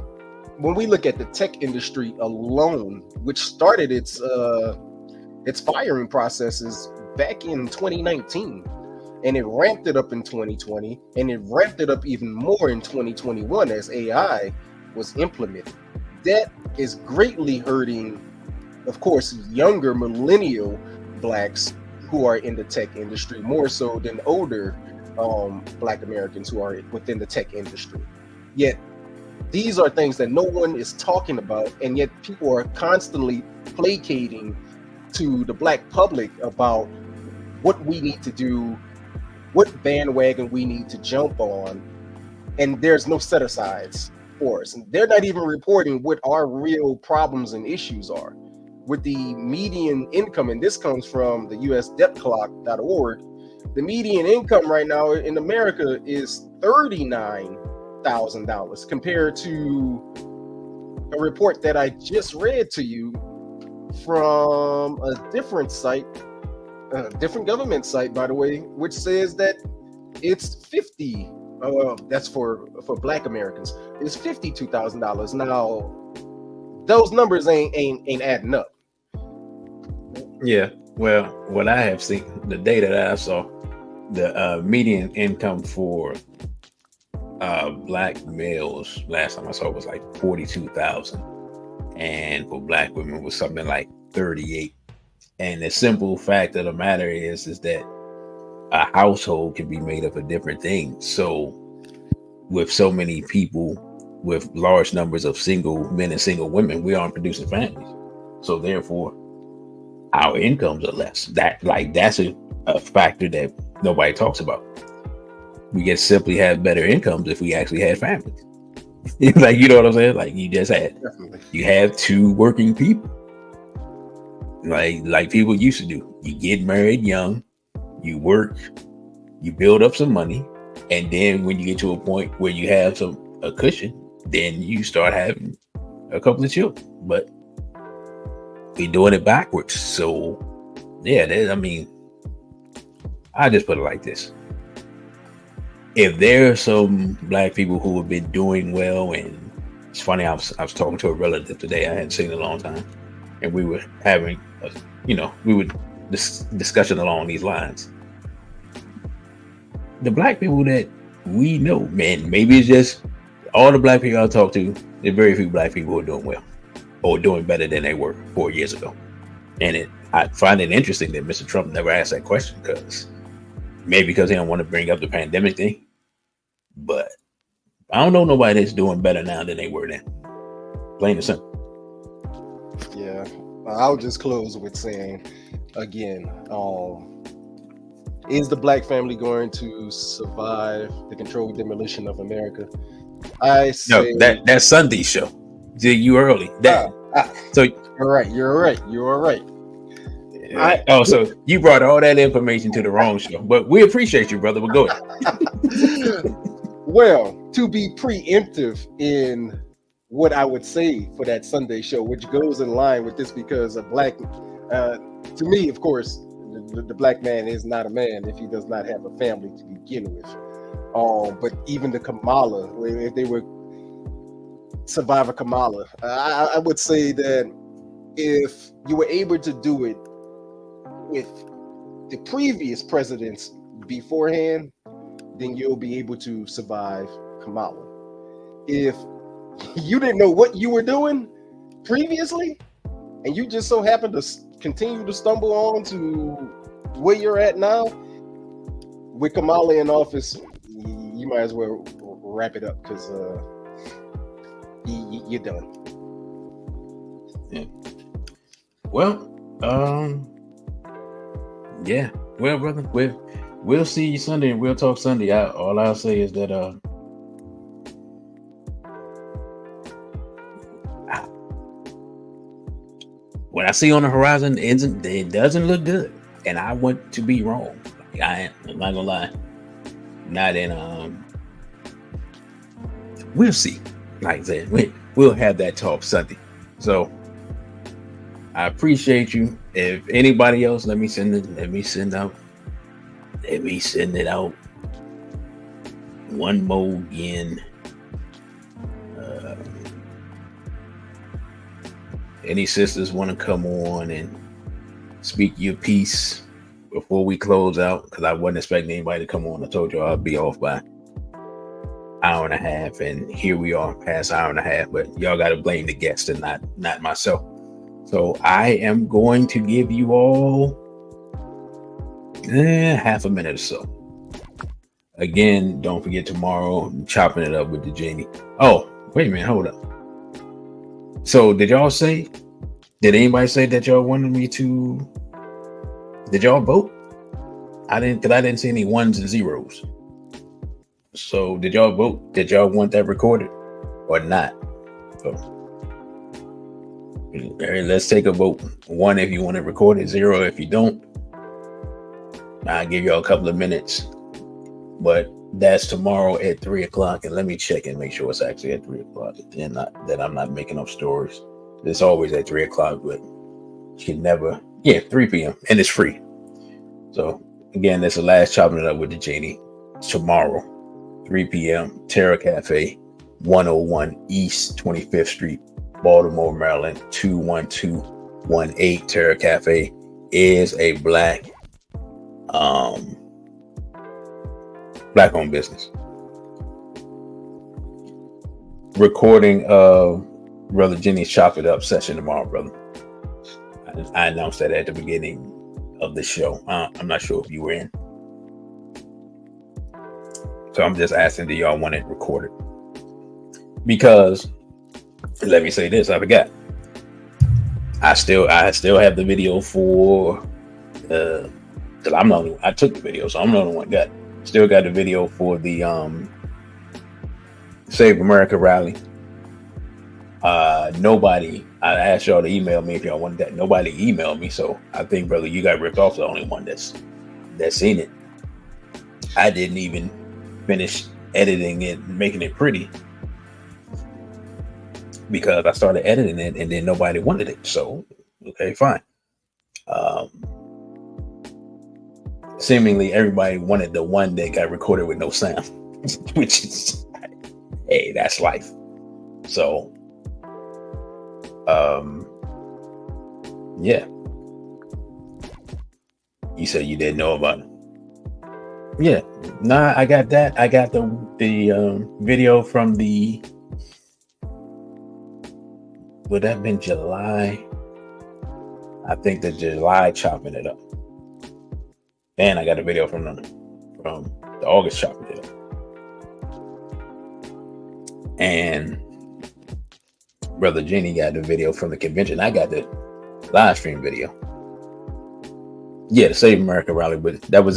when we look at the tech industry alone, which started its firing processes back in 2019, and it ramped it up in 2020, and it ramped it up even more in 2021 as AI was implemented. That is greatly hurting, of course, younger millennial Blacks who are in the tech industry, more so than older Black Americans who are within the tech industry. Yet these are things that no one is talking about, and yet people are constantly placating to the Black public about what we need to do, what bandwagon we need to jump on, and there's no set-asides for us. And they're not even reporting what our real problems and issues are. With the median income, and this comes from the USDebtClock.org, the median income right now in America is $39,000 compared to a report that I just read to you from a different site, a different government site, by the way, which says that it's 50. That's for Black Americans. It's $52,000. Now, those numbers ain't adding up. Yeah. Well, what I have seen, the data that I saw, the median income for Black males last time I saw was like 42,000, and for Black women was something like 38. And the simple fact of the matter is that a household can be made up of different things. So with so many people, with large numbers of single men and single women, we aren't producing families. So therefore, our incomes are less. That's a factor that nobody talks about. We just simply have better incomes if we actually had families. Like, you know what I'm saying? Like, you just had, you have two working people. Like people used to do. You get married young, you work, you build up some money, and then when you get to a point where you have a cushion, then you start having a couple of children. But we're doing it backwards. So yeah, I just put it like this. If there are some Black people who have been doing well, and it's funny, I was talking to a relative today I hadn't seen in a long time, and we were having discussion along these lines. The Black people that we know, man, maybe it's just all the Black people I talk to, there are very few Black people who are doing well or doing better than they were 4 years ago. And I find it interesting that Mr. Trump never asked that question, because he don't want to bring up the pandemic thing. But I don't know nobody that's doing better now than they were then. Plain and simple. Yeah, I'll just close with saying, again, is the Black family going to survive the controlled demolition of America? I say no. That's Sunday's show. You early. So you're right. So you brought all that information to the wrong show, but we appreciate you, brother. But go ahead. Well, to be preemptive in what I would say for that Sunday show, which goes in line with this, because a Black, to me, of course, the Black man is not a man if he does not have a family to begin with. But even the Kamala, if they were Survivor Kamala, I would say that if you were able to do it with the previous presidents beforehand, then you'll be able to survive Kamala. If you didn't know what you were doing previously, and you just so happen to continue to stumble on to where you're at now, with Kamala in office, you might as well wrap it up, because you're done. Yeah. Well, yeah. Well, brother, we'll see you Sunday, and we'll talk Sunday. All I'll say is that what I see on the horizon it doesn't look good, and I want to be wrong. I'm not gonna lie. Not in we'll see. Like I said, we'll have that talk Sunday. So I appreciate you. If anybody else, let me send it out one more again. Any sisters want to come on and speak your piece before we close out? Because I wasn't expecting anybody to come on. I told you I'll be off by an hour and a half, and here we are past hour and a half. But y'all got to blame the guest and not myself. So I am going to give you all half a minute or so. Again, don't forget tomorrow, I'm chopping it up with the Genie. Oh, wait a minute, hold up. So did anybody say that y'all wanted me to, did y'all vote? I didn't see any ones and zeros. So did y'all vote? Did y'all want that recorded or not? So let's take a vote. 1 if you want it recorded, 0 if you don't. I'll give y'all a couple of minutes, but that's tomorrow at 3:00. And let me check and make sure it's actually at 3:00 and that I'm not making up stories. It's always at 3:00, but you can never, 3 p.m. and it's free. So again, that's the last chopping it up with the Genie. Tomorrow, 3 p.m. Terra Cafe, 101 East 25th Street, Baltimore, Maryland, 21218. Terra Cafe is a black-owned business. Recording of Brother Jenny's Chop It Up session tomorrow, brother. I announced that at the beginning of the show. I'm not sure if you were in. So I'm just asking, do y'all want it recorded? Because let me say this, I forgot. I still have the video for because I'm the only, I took the video, so I'm the only one got it. Still got the video for the Save America rally. Nobody, I asked y'all to email me if y'all wanted that. Nobody emailed me, so I think, brother, you got ripped off. The only one that's seen it. I didn't even finish editing it and making it pretty because I started editing it and then nobody wanted it. So okay, fine. Seemingly everybody wanted the one that got recorded with no sound, which is, hey, that's life. So, yeah. You said you didn't know about it. Yeah, nah, I got that. I got the video from the, would that have been July? I think the July chopping it up. And I got a video from the August chopping it up. And Brother Jenny got the video from the convention. I got the live stream video. Yeah, the Save America rally, but that was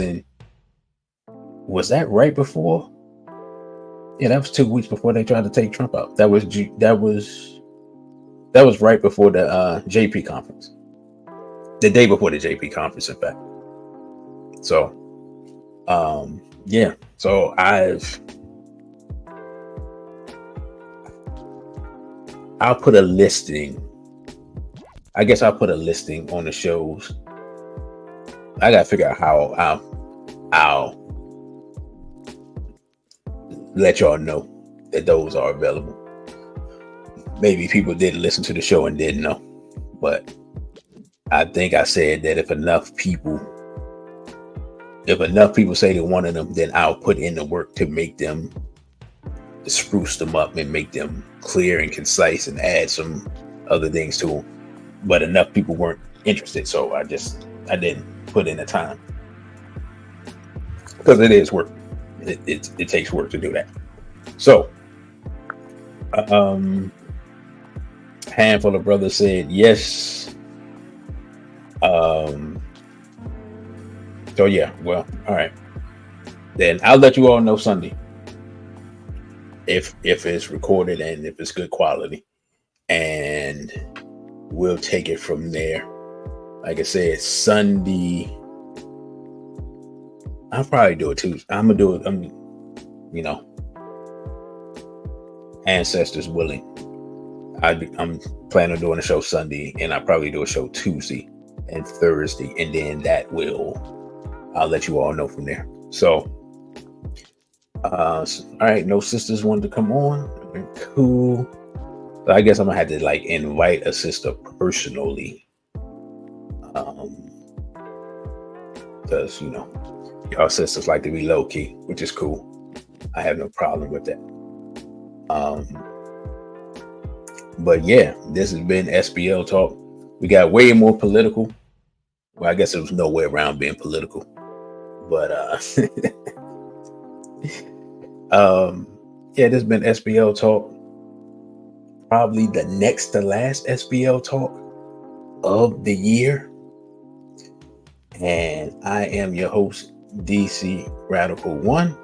that right before? Yeah, that was 2 weeks before they tried to take Trump out. That was right before the JP conference. The day before the JP conference, in fact. So, yeah. So I'll put a listing. I guess I'll put a listing on the shows. I gotta figure out how I'll let y'all know that those are available. Maybe people didn't listen to the show and didn't know, but I think I said that if enough people say they wanted them, then I'll put in the work to make them, to spruce them up and make them clear and concise and add some other things to them. But enough people weren't interested, so I didn't put in the time, because it is work. It takes work to do that. So, handful of brothers said yes. So yeah, well, all right. Then I'll let you all know Sunday if it's recorded and if it's good quality, and we'll take it from there. Like I said, Sunday, I'll probably do it too. I'm gonna do it. You know, ancestors willing. I'm planning on doing a show Sunday, and I'll probably do a show Tuesday and Thursday, and then I'll let you all know from there. So, all right, no sisters wanted to come on. Cool. So I guess I'm gonna have to like invite a sister personally, because y'all sisters like to be low key, which is cool. I have no problem with that. But yeah, this has been SBL Talk. We got way more political. Well, I guess it was no way around being political, but yeah, this has been SBL Talk. Probably the next to last SBL Talk of the year. And I am your host, DC Radical One.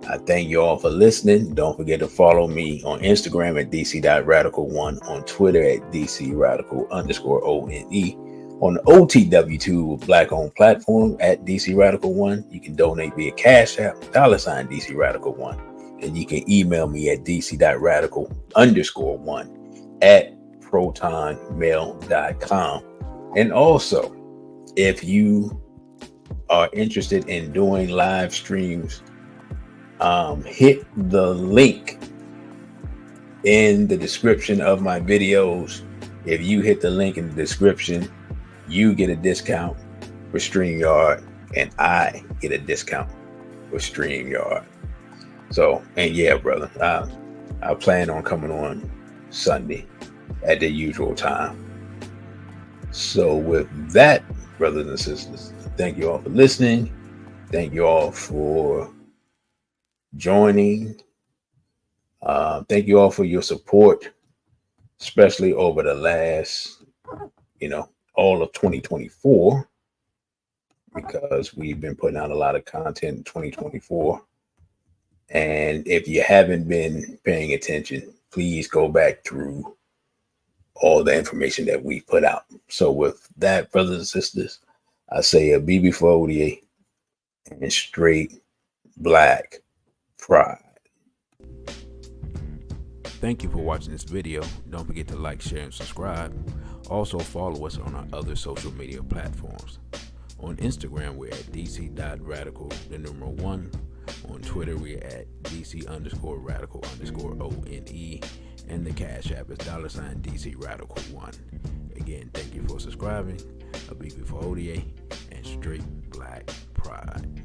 I thank you all for listening. Don't forget to follow me on Instagram at DC.Radical1, on Twitter at DCRadical_ONE, on the OTW2 Black-owned platform at DC Radical One. You can donate via Cashapp, $ DC Radical One. And you can email me at dc.radical_1 at protonmail.com. And also, if you are interested in doing live streams, hit the link in the description of my videos. If you hit the link in the description, you get a discount for StreamYard, and I get a discount for StreamYard. So, and yeah, brother, I plan on coming on Sunday at the usual time. So with that, brothers and sisters, thank you all for listening. Thank you all for joining. Thank you all for your support, especially over the last, all of 2024, because we've been putting out a lot of content in 2024. And if you haven't been paying attention, please go back through all the information that we put out. So with that, brothers and sisters, I say a BB for ODA and straight black pride. Thank you for watching this video. Don't forget to like, share, and subscribe. Also follow us on our other social media platforms. On Instagram, we're at dc.radical1. On Twitter, we're at dc_radical_ONE. And the Cash App is $ DC Radical 1. Again, thank you for subscribing. A BB for ODA and straight black pride.